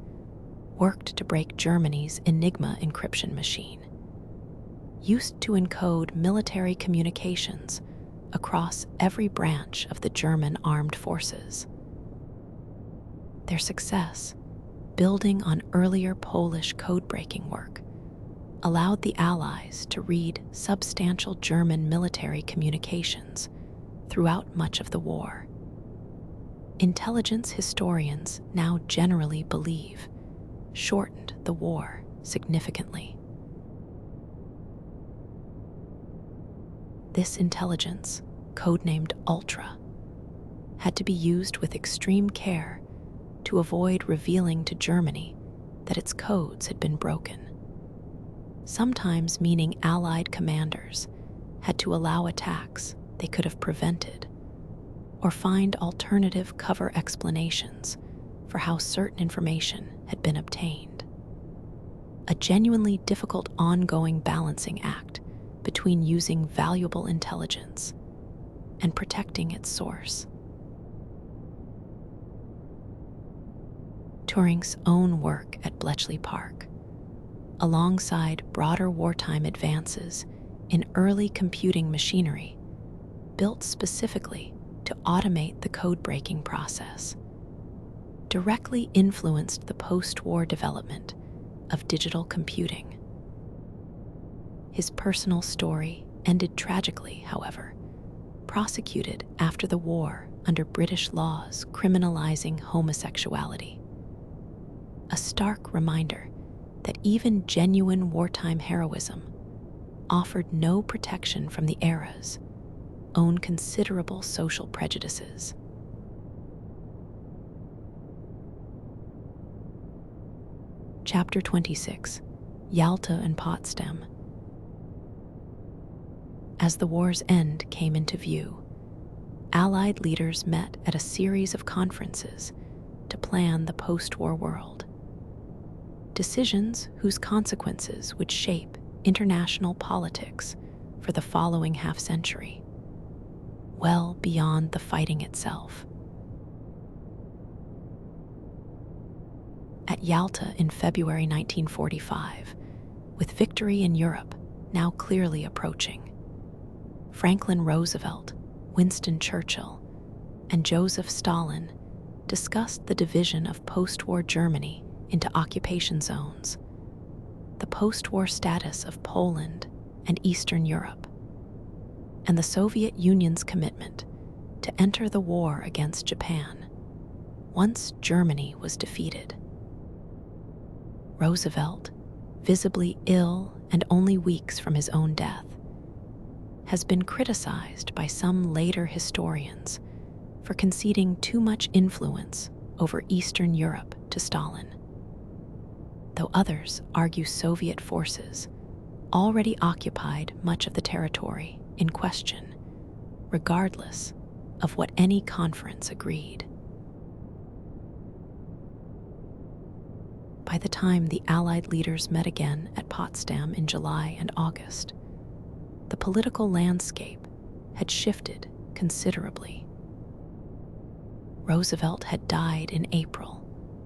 worked to break Germany's Enigma encryption machine, used to encode military communications across every branch of the German armed forces. Their success, building on earlier Polish code-breaking work, allowed the Allies to read substantial German military communications throughout much of the war. Intelligence historians now generally believe shortened the war significantly. This intelligence, codenamed Ultra, had to be used with extreme care to avoid revealing to Germany that its codes had been broken, sometimes meaning Allied commanders had to allow attacks they could have prevented or find alternative cover explanations for how certain information had been obtained. A genuinely difficult ongoing balancing act between using valuable intelligence and protecting its source. Turing's own work at Bletchley Park, alongside broader wartime advances in early computing machinery built specifically to automate the code-breaking process, directly influenced the post-war development of digital computing. His personal story ended tragically, however, prosecuted after the war under British laws criminalizing homosexuality. A stark reminder that even genuine wartime heroism offered no protection from the era's own considerable social prejudices. Chapter 26: Yalta and Potsdam. As the war's end came into view, Allied leaders met at a series of conferences to plan the post-war world. Decisions whose consequences would shape international politics for the following half-century, well beyond the fighting itself. At Yalta in February 1945, with victory in Europe now clearly approaching, Franklin Roosevelt, Winston Churchill, and Joseph Stalin discussed the division of post-war Germany into occupation zones, the post-war status of Poland and Eastern Europe, and the Soviet Union's commitment to enter the war against Japan once Germany was defeated. Roosevelt, visibly ill and only weeks from his own death, has been criticized by some later historians for conceding too much influence over Eastern Europe to Stalin, though others argue Soviet forces already occupied much of the territory in question, regardless of what any conference agreed. By the time the Allied leaders met again at Potsdam in July and August, the political landscape had shifted considerably. Roosevelt had died in April,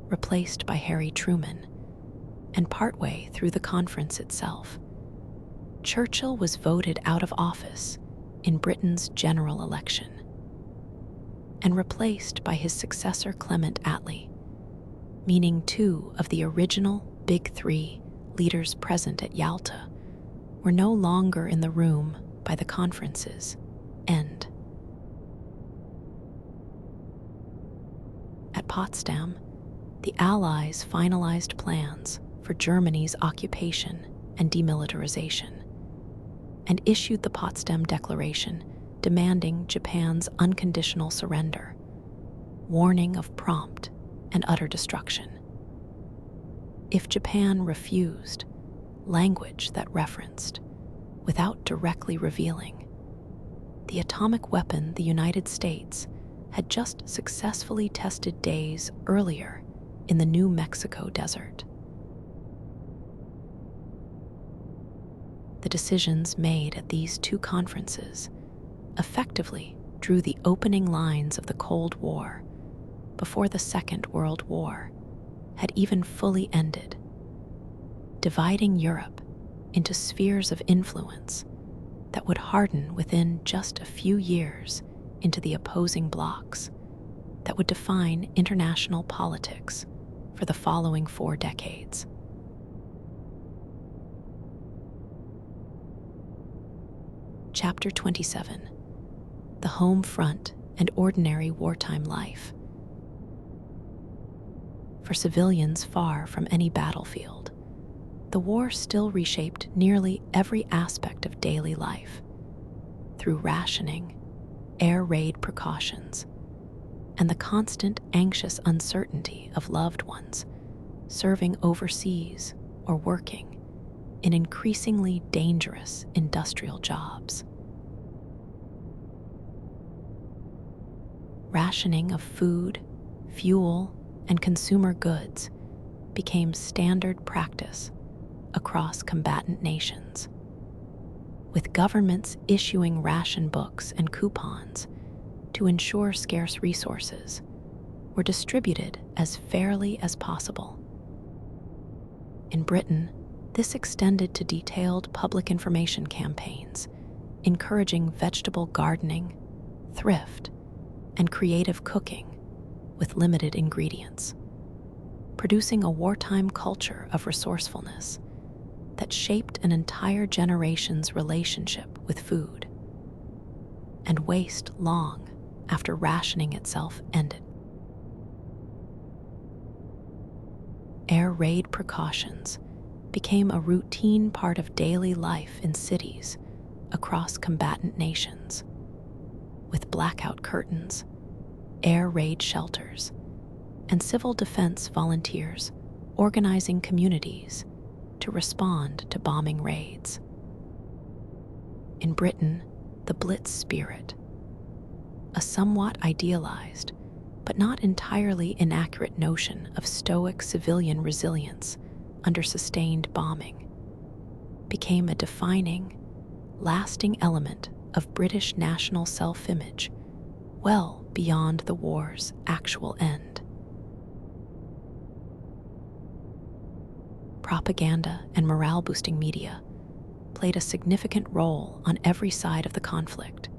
replaced by Harry Truman, and partway through the conference itself, Churchill was voted out of office in Britain's general election and replaced by his successor Clement Attlee, meaning two of the original Big Three leaders present at Yalta were no longer in the room by the conference's end. At Potsdam, the Allies finalized plans for Germany's occupation and demilitarization and issued the Potsdam Declaration demanding Japan's unconditional surrender, warning of prompt and utter destruction. If Japan refused, language that referenced, without directly revealing, the atomic weapon the United States had just successfully tested days earlier in the New Mexico desert. The decisions made at these two conferences effectively drew the opening lines of the Cold War before the Second World War had even fully ended, dividing Europe into spheres of influence that would harden within just a few years into the opposing blocs that would define international politics for the following 4 decades. Chapter 27: The Home Front and Ordinary Wartime Life. For civilians far from any battlefield, the war still reshaped nearly every aspect of daily life through rationing, air raid precautions, and the constant anxious uncertainty of loved ones serving overseas or working in increasingly dangerous industrial jobs. Rationing of food, fuel, and consumer goods became standard practice across combatant nations, with governments issuing ration books and coupons to ensure scarce resources were distributed as fairly as possible. In Britain, this extended to detailed public information campaigns encouraging vegetable gardening, thrift, and creative cooking with limited ingredients, producing a wartime culture of resourcefulness that shaped an entire generation's relationship with food and waste long after rationing itself ended. Air raid precautions became a routine part of daily life in cities across combatant nations, with blackout curtains, air raid shelters, and civil defense volunteers organizing communities to respond to bombing raids. In Britain, the Blitz spirit, a somewhat idealized but not entirely inaccurate notion of stoic civilian resilience under sustained bombing, became a defining, lasting element of British national self-image well beyond the war's actual end. Propaganda and morale-boosting media played a significant role on every side of the conflict,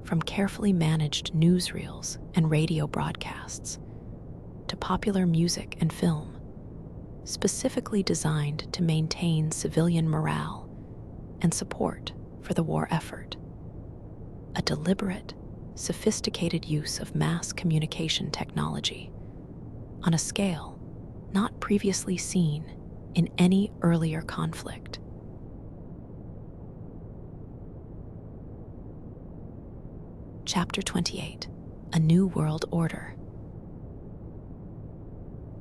from carefully managed newsreels and radio broadcasts to popular music and film, specifically designed to maintain civilian morale and support for the war effort. A deliberate, sophisticated use of mass communication technology on a scale not previously seen in any earlier conflict. Chapter 28: a new world order.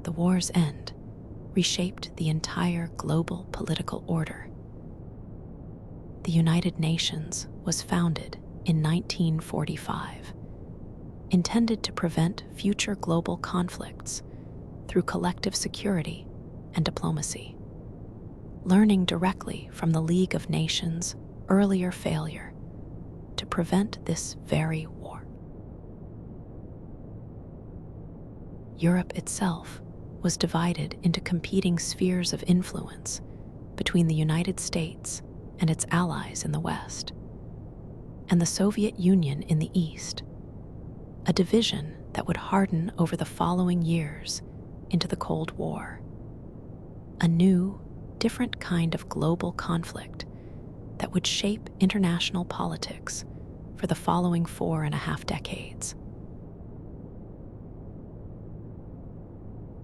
The war's end reshaped the entire global political order. The United Nations was founded in 1945, intended to prevent future global conflicts through collective security and diplomacy. Learning directly from the League of Nations' earlier failure to prevent this very war. Europe itself was divided into competing spheres of influence between the United States and its allies in the West, and the Soviet Union in the East, a division that would harden over the following years into the Cold War. A new, different kind of global conflict that would shape international politics for the following 4.5 decades.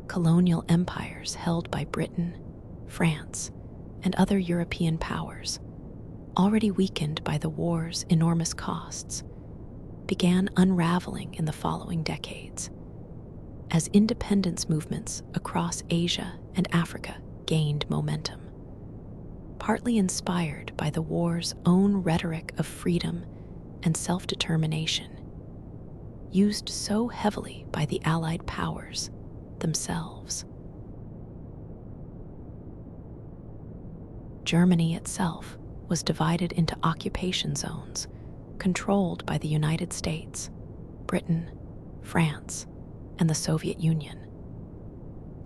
Colonial empires held by Britain, France, and other European powers, already weakened by the war's enormous costs, began unraveling in the following decades, as independence movements across Asia and Africa gained momentum. Partly inspired by the war's own rhetoric of freedom and self-determination, used so heavily by the Allied powers themselves. Germany itself was divided into occupation zones controlled by the United States, Britain, France, and the Soviet Union,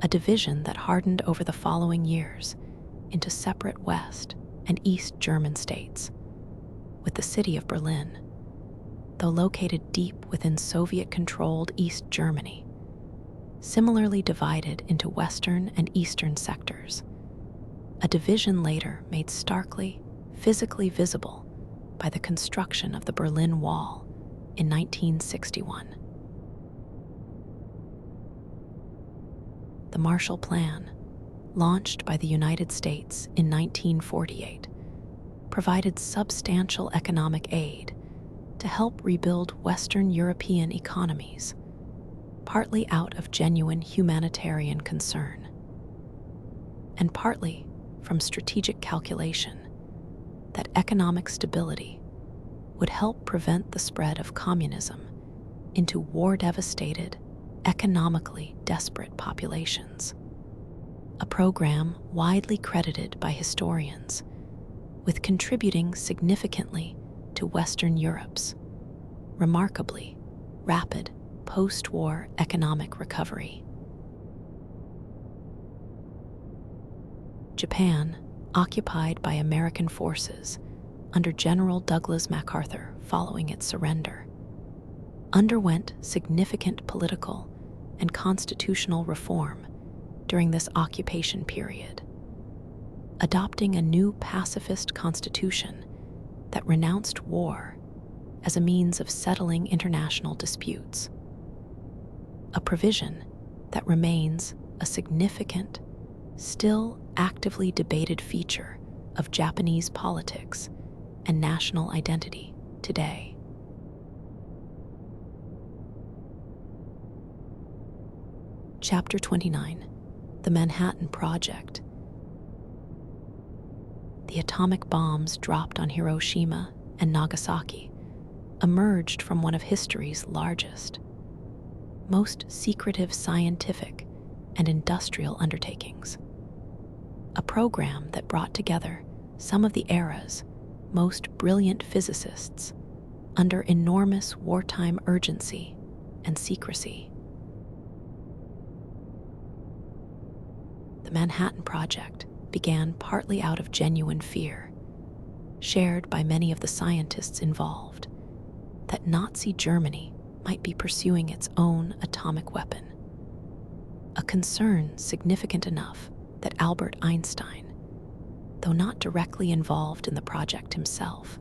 a division that hardened over the following years into separate West and East German states, with the city of Berlin, though located deep within Soviet-controlled East Germany, similarly divided into Western and Eastern sectors, a division later made starkly, physically visible by the construction of the Berlin Wall in 1961. The Marshall Plan, launched by the United States in 1948, provided substantial economic aid to help rebuild Western European economies, partly out of genuine humanitarian concern, and partly from strategic calculation that economic stability would help prevent the spread of communism into war-devastated, economically desperate populations. A program widely credited by historians with contributing significantly to Western Europe's remarkably rapid post-war economic recovery. Japan, occupied by American forces under General Douglas MacArthur following its surrender, underwent significant political and constitutional reform during this occupation period, adopting a new pacifist constitution that renounced war as a means of settling international disputes, a provision that remains a significant, still actively debated feature of Japanese politics and national identity today. Chapter 29, The Manhattan Project. The atomic bombs dropped on Hiroshima and Nagasaki emerged from one of history's largest, most secretive scientific and industrial undertakings, a program that brought together some of the era's most brilliant physicists under enormous wartime urgency and secrecy. The Manhattan Project began partly out of genuine fear, shared by many of the scientists involved, that Nazi Germany might be pursuing its own atomic weapon, a concern significant enough that Albert Einstein, though not directly involved in the project himself,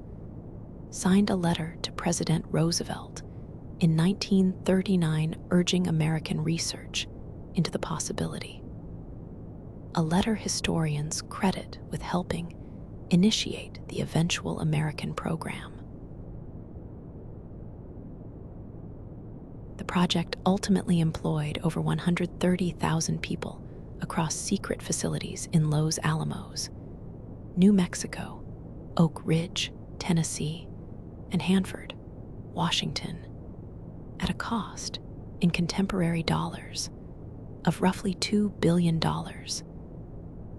signed a letter to President Roosevelt in 1939 urging American research into the possibility. A letter historians credit with helping initiate the eventual American program. project ultimately employed over 130,000 people across secret facilities in Los Alamos, New Mexico, Oak Ridge, Tennessee, and Hanford, Washington, at a cost, in contemporary dollars, of roughly $2 billion.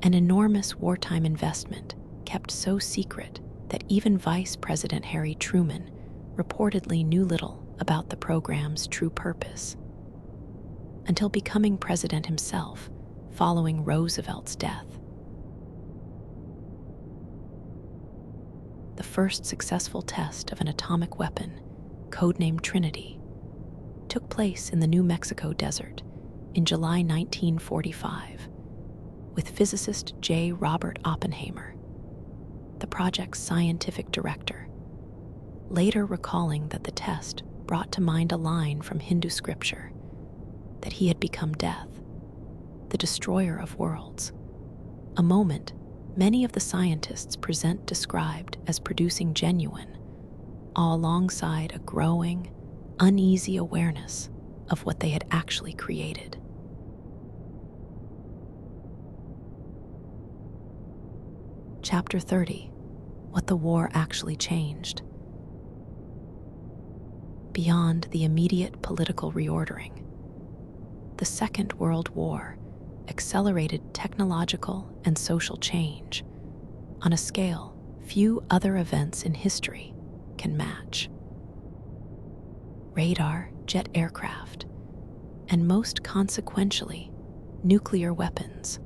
An enormous wartime investment kept so secret that even Vice President Harry Truman reportedly knew little about the program's true purpose, until becoming president himself following Roosevelt's death. The first successful test of an atomic weapon, codenamed Trinity, took place in the New Mexico desert in July 1945, with physicist J. Robert Oppenheimer, the project's scientific director, later recalling that the test brought to mind a line from Hindu scripture, that he had become death, the destroyer of worlds, a moment many of the scientists present described as producing genuine, all alongside a growing, uneasy awareness of what they had actually created. Chapter 30: What the War Actually Changed. Beyond the immediate political reordering, the Second World War accelerated technological and social change on a scale few other events in history can match. Radar, jet aircraft, and most consequentially, nuclear weapons,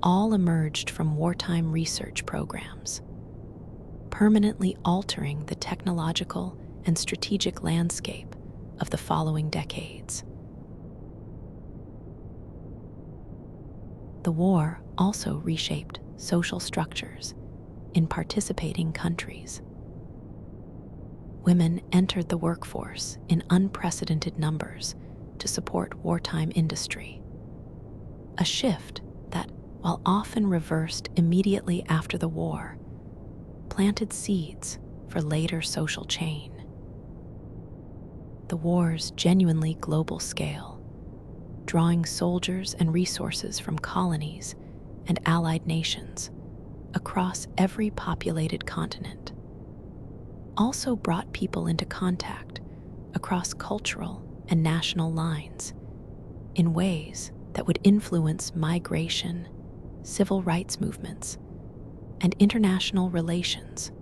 all emerged from wartime research programs, permanently altering the technological and strategic landscape of the following decades. The war also reshaped social structures in participating countries. Women entered the workforce in unprecedented numbers to support wartime industry, a shift that, while often reversed immediately after the war, planted seeds for later social change. The war's genuinely global scale, drawing soldiers and resources from colonies and allied nations across every populated continent, also brought people into contact across cultural and national lines in ways that would influence migration, civil rights movements, and international relations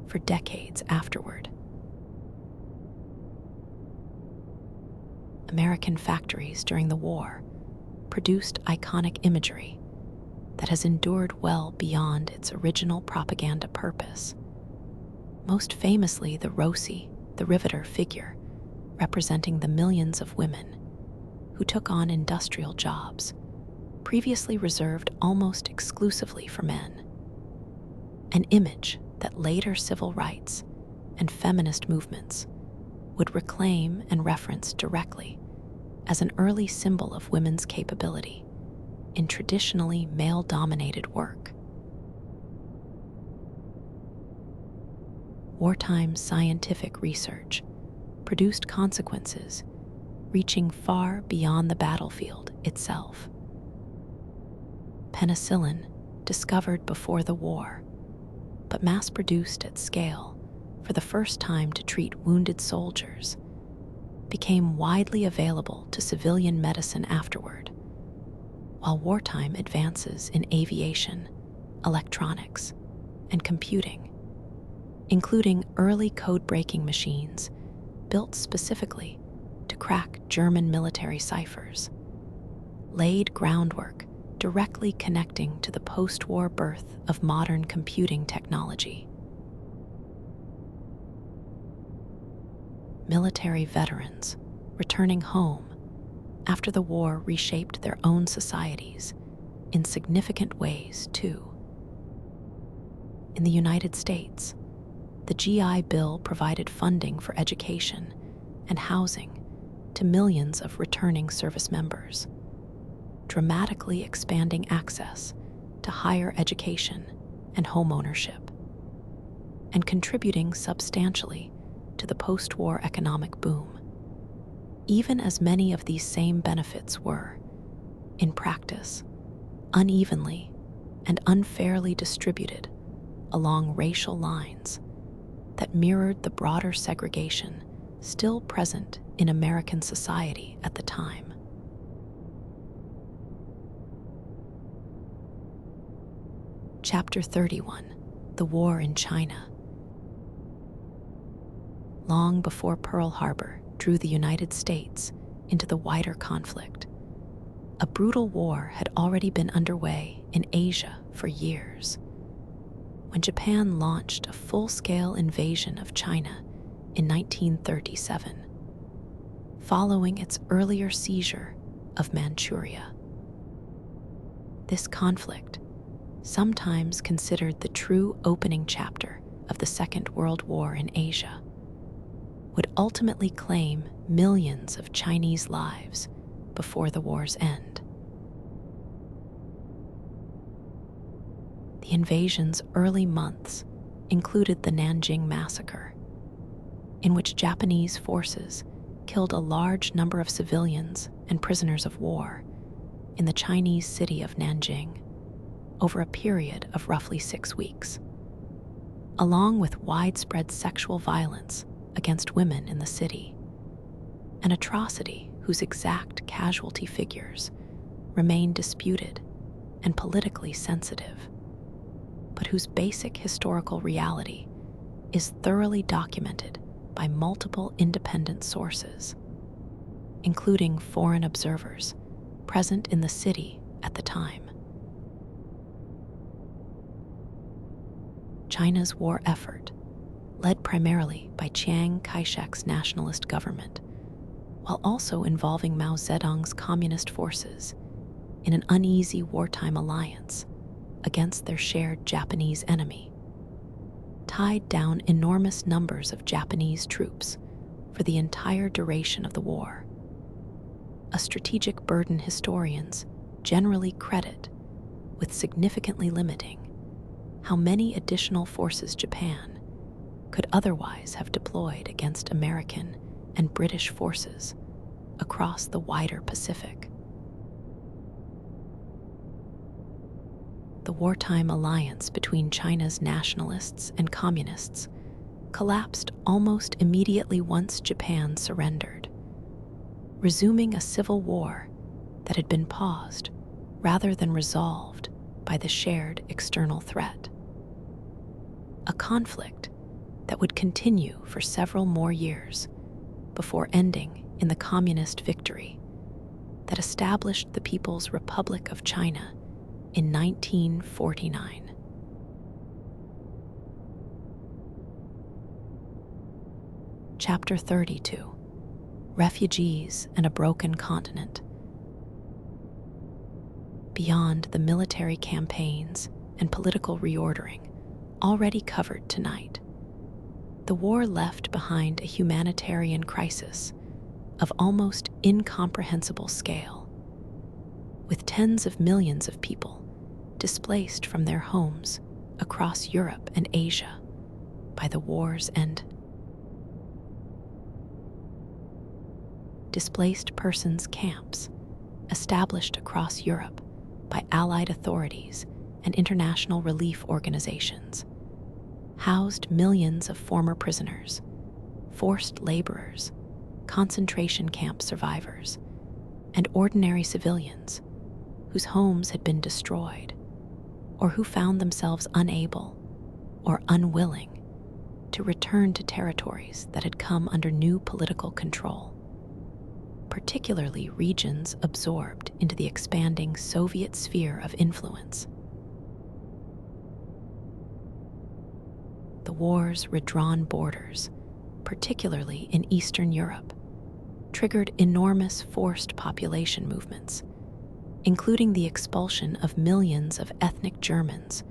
for decades afterward. American factories during the war produced iconic imagery that has endured well beyond its original propaganda purpose. Most famously, the Rosie, the Riveter figure, representing the millions of women who took on industrial jobs previously reserved almost exclusively for men. An image that later civil rights and feminist movements would reclaim and reference directly as an early symbol of women's capability in traditionally male-dominated work. Wartime scientific research produced consequences reaching far beyond the battlefield itself. Penicillin, discovered before the war, but mass-produced at scale for the first time to treat wounded soldiers, became widely available to civilian medicine afterward, while wartime advances in aviation, electronics, and computing, including early code-breaking machines built specifically to crack German military ciphers, laid groundwork directly connecting to the post-war birth of modern computing technology. Military veterans returning home after the war reshaped their own societies in significant ways too. In the United States, the GI Bill provided funding for education and housing to millions of returning service members, dramatically expanding access to higher education and home ownership, and contributing substantially to the post-war economic boom, even as many of these same benefits were, in practice, unevenly and unfairly distributed along racial lines that mirrored the broader segregation still present in American society at the time. Chapter 31: The War in China. Long before Pearl Harbor drew the United States into the wider conflict, a brutal war had already been underway in Asia for years. When Japan launched a full-scale invasion of China in 1937, following its earlier seizure of Manchuria. This conflict, sometimes considered the true opening chapter of the Second World War in Asia, would ultimately claim millions of Chinese lives before the war's end. The invasion's early months included the Nanjing Massacre, in which Japanese forces killed a large number of civilians and prisoners of war in the Chinese city of Nanjing over a period of roughly 6 weeks, along with widespread sexual violence against women in the city, an atrocity whose exact casualty figures remain disputed and politically sensitive, but whose basic historical reality is thoroughly documented by multiple independent sources, including foreign observers present in the city at the time. China's war effort, led primarily by Chiang Kai-shek's nationalist government, while also involving Mao Zedong's communist forces in an uneasy wartime alliance against their shared Japanese enemy, tied down enormous numbers of Japanese troops for the entire duration of the war, a strategic burden historians generally credit with significantly limiting how many additional forces Japan could otherwise have deployed against American and British forces across the wider Pacific. The wartime alliance between China's nationalists and communists collapsed almost immediately once Japan surrendered, resuming a civil war that had been paused rather than resolved by the shared external threat. A conflict that would continue for several more years before ending in the communist victory that established the People's Republic of China in 1949. Chapter 32: Refugees and a Broken Continent. Beyond the military campaigns and political reordering already covered tonight, the war left behind a humanitarian crisis of almost incomprehensible scale, with tens of millions of people displaced from their homes across Europe and Asia by the war's end. Displaced persons camps, established across Europe by Allied authorities and international relief organizations, housed millions of former prisoners, forced laborers, concentration camp survivors, and ordinary civilians whose homes had been destroyed or who found themselves unable or unwilling to return to territories that had come under new political control, particularly regions absorbed into the expanding Soviet sphere of influence. The war's redrawn borders, particularly in Eastern Europe, triggered enormous forced population movements, including the expulsion of millions of ethnic Germans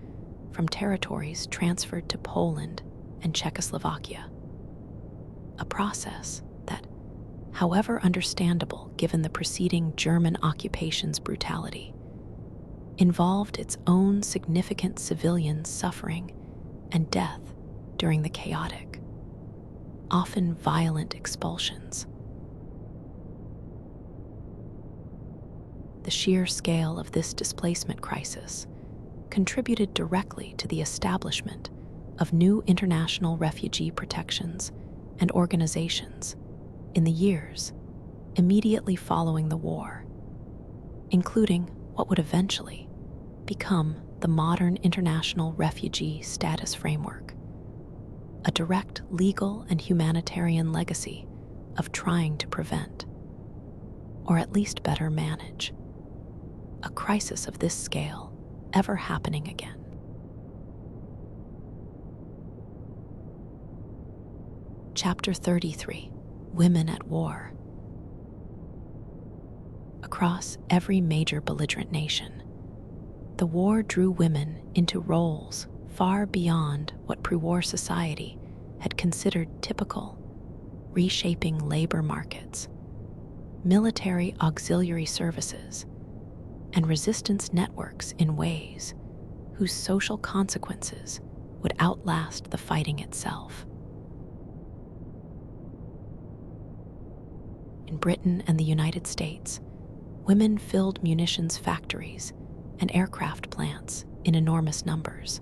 from territories transferred to Poland and Czechoslovakia, a process that, however understandable given the preceding German occupation's brutality, involved its own significant civilian suffering and death during the chaotic, often violent expulsions. The sheer scale of this displacement crisis contributed directly to the establishment of new international refugee protections and organizations in the years immediately following the war, including what would eventually become the modern International Refugee Status Framework, a direct legal and humanitarian legacy of trying to prevent, or at least better manage, a crisis of this scale ever happening again. Chapter 33: Women at War. Across every major belligerent nation, the war drew women into roles far beyond what pre-war society had considered typical, reshaping labor markets, military auxiliary services, and resistance networks in ways whose social consequences would outlast the fighting itself. In Britain and the United States, women filled munitions factories and aircraft plants in enormous numbers,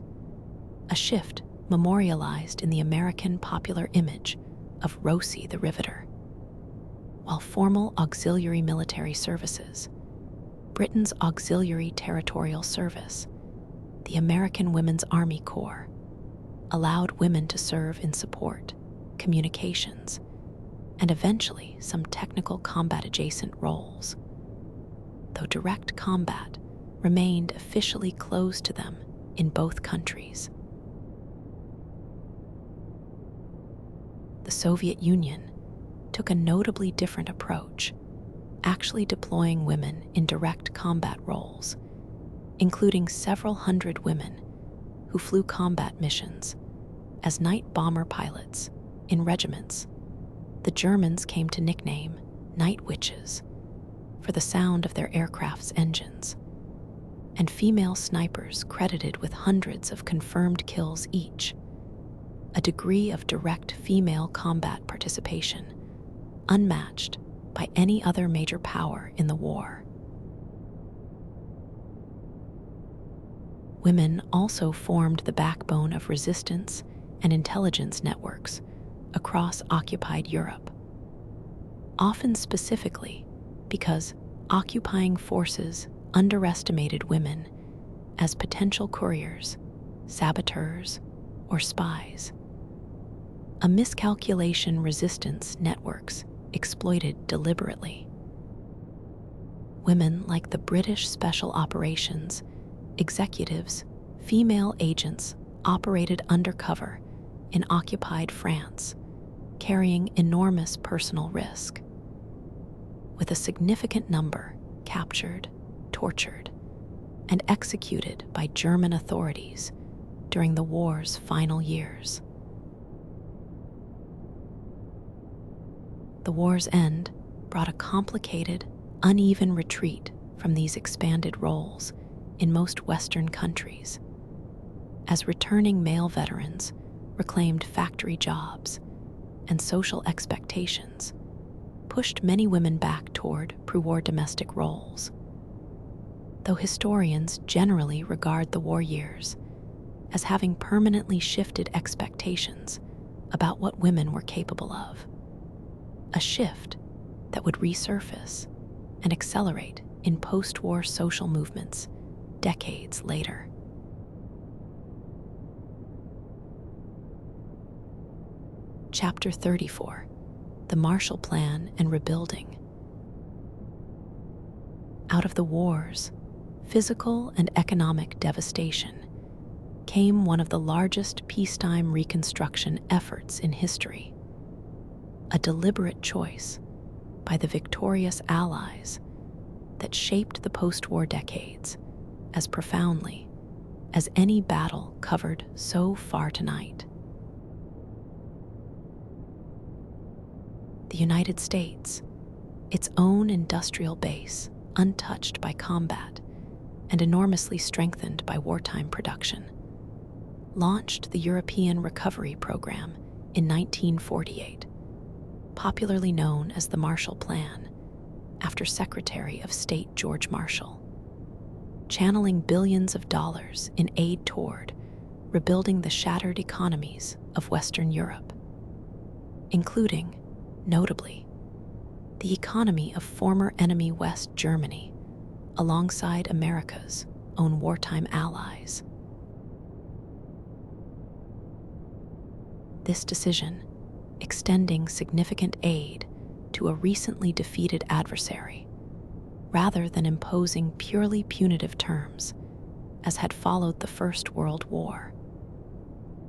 a shift memorialized in the American popular image of Rosie the Riveter. While formal auxiliary military services, Britain's Auxiliary Territorial Service, the American Women's Army Corps, allowed women to serve in support, communications, and eventually some technical combat-adjacent roles, though direct combat remained officially closed to them in both countries. The Soviet Union took a notably different approach, actually deploying women in direct combat roles, including several hundred women who flew combat missions as night bomber pilots in regiments the Germans came to nickname Night Witches for the sound of their aircraft's engines, and female snipers credited with hundreds of confirmed kills each, a degree of direct female combat participation unmatched by any other major power in the war. Women also formed the backbone of resistance and intelligence networks across occupied Europe, often specifically because occupying forces underestimated women as potential couriers, saboteurs, or spies. A miscalculation resistance networks exploited deliberately. Women like the British Special Operations executives, female agents operated undercover in occupied France, carrying enormous personal risk, with a significant number captured, tortured, and executed by German authorities during the war's final years. The war's end brought a complicated, uneven retreat from these expanded roles in most Western countries, as returning male veterans reclaimed factory jobs and social expectations pushed many women back toward pre-war domestic roles. Though historians generally regard the war years as having permanently shifted expectations about what women were capable of, a shift that would resurface and accelerate in post-war social movements decades later. Chapter 34: The Marshall Plan and Rebuilding. Out of the war's physical and economic devastation came one of the largest peacetime reconstruction efforts in history, a deliberate choice by the victorious Allies that shaped the post-war decades as profoundly as any battle covered so far tonight. The United States, its own industrial base untouched by combat and enormously strengthened by wartime production, launched the European Recovery Program in 1948, popularly known as the Marshall Plan, after after Secretary of State George Marshall, channeling billions of dollars in aid toward rebuilding the shattered economies of Western Europe, including, notably, the economy of former enemy West Germany alongside America's own wartime allies. This decision, extending significant aid to a recently defeated adversary, rather than imposing purely punitive terms, as had followed the First World War,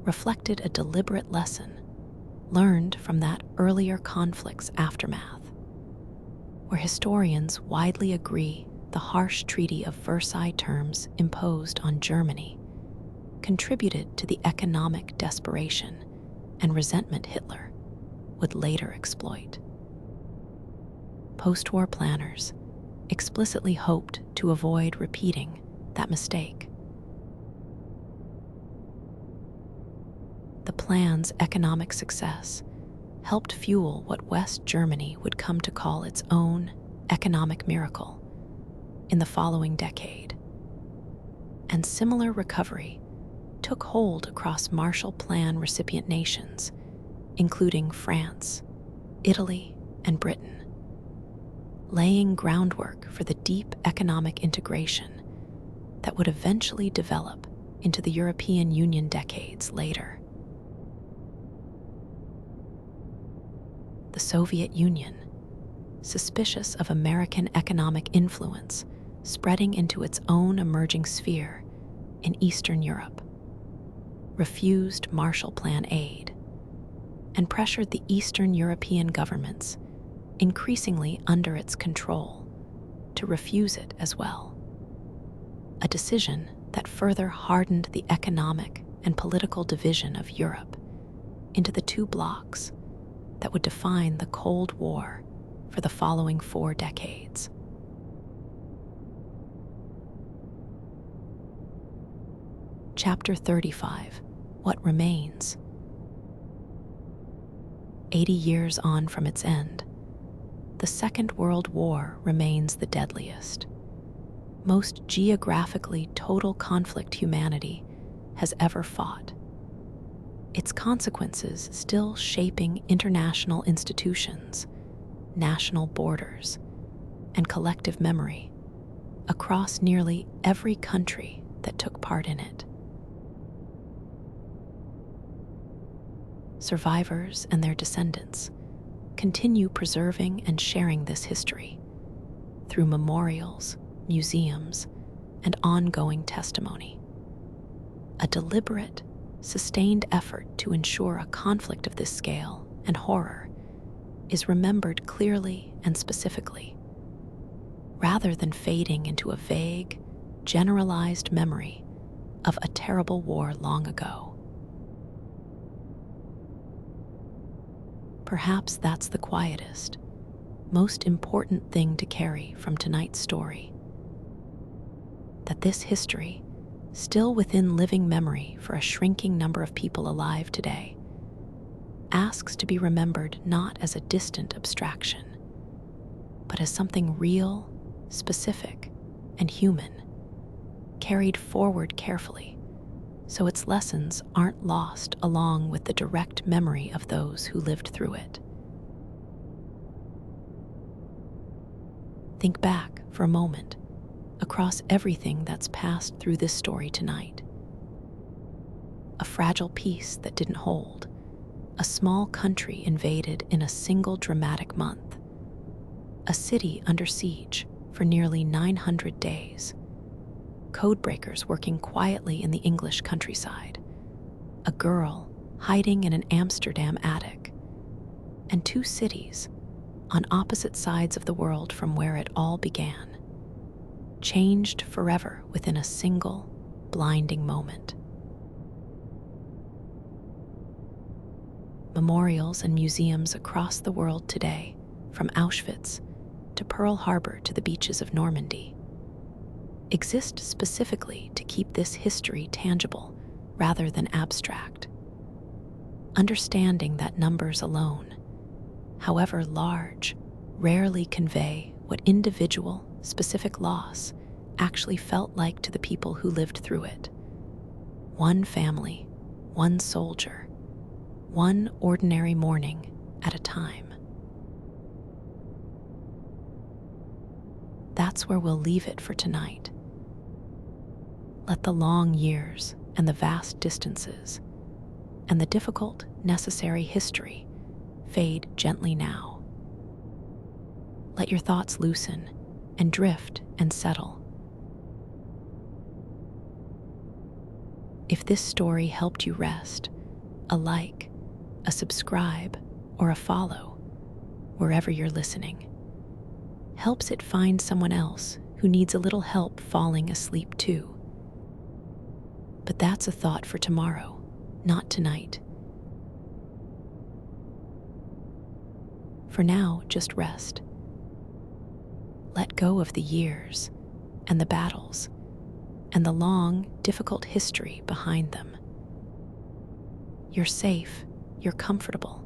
reflected a deliberate lesson learned from that earlier conflict's aftermath, where historians widely agree the harsh Treaty of Versailles terms imposed on Germany contributed to the economic desperation and resentment Hitler would later exploit. Post-war planners explicitly hoped to avoid repeating that mistake. The plan's economic success helped fuel what West Germany would come to call its own economic miracle in the following decade. And similar recovery took hold across Marshall Plan recipient nations, including France, Italy, and Britain, laying groundwork for the deep economic integration that would eventually develop into the European Union decades later. The Soviet Union, suspicious of American economic influence spreading into its own emerging sphere in Eastern Europe, refused Marshall Plan aid and pressured the Eastern European governments, increasingly under its control, to refuse it as well. A decision that further hardened the economic and political division of Europe into the two blocs that would define the Cold War for the following 4 decades. Chapter 35, What Remains. 80 years on from its end, the Second World War remains the deadliest, most geographically total conflict humanity has ever fought. Its consequences still shaping international institutions, national borders, and collective memory across nearly every country that took part in it. Survivors and their descendants continue preserving and sharing this history through memorials, museums, and ongoing testimony. A deliberate, sustained effort to ensure a conflict of this scale and horror is remembered clearly and specifically, rather than fading into a vague, generalized memory of a terrible war long ago. Perhaps that's the quietest, most important thing to carry from tonight's story. That this history, still within living memory for a shrinking number of people alive today, asks to be remembered not as a distant abstraction, but as something real, specific, and human, carried forward carefully so its lessons aren't lost along with the direct memory of those who lived through it. Think back for a moment across everything that's passed through this story tonight. A fragile peace that didn't hold, a small country invaded in a single dramatic month, a city under siege for nearly 900 days, codebreakers working quietly in the English countryside, a girl hiding in an Amsterdam attic, and 2 cities on opposite sides of the world from where it all began, changed forever within a single, blinding moment. Memorials and museums across the world today, from Auschwitz to Pearl Harbor to the beaches of Normandy, exist specifically to keep this history tangible rather than abstract. Understanding that numbers alone, however large, rarely convey what individual, specific loss actually felt like to the people who lived through it. One family, one soldier, one ordinary morning at a time. That's where we'll leave it for tonight. Let the long years and the vast distances and the difficult, necessary history fade gently now. Let your thoughts loosen and drift and settle. If this story helped you rest, a like, a subscribe, or a follow, wherever you're listening, helps it find someone else who needs a little help falling asleep too. But that's a thought for tomorrow, not tonight. For now, just rest. Let go of the years and the battles and the long, difficult history behind them. You're safe, you're comfortable,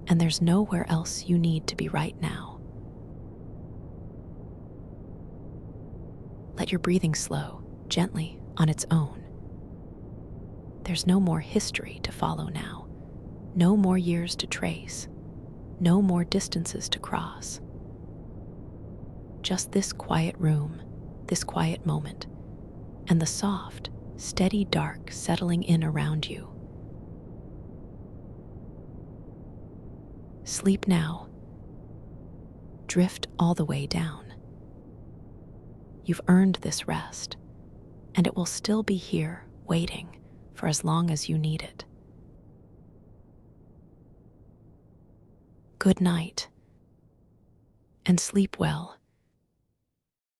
and there's nowhere else you need to be right now. Let your breathing slow, gently, on its own. There's no more history to follow now, no more years to trace, no more distances to cross. Just this quiet room, this quiet moment, and the soft, steady dark settling in around you. Sleep now. Drift all the way down. You've earned this rest, and it will still be here, waiting for as long as you need it. Good night, and sleep well.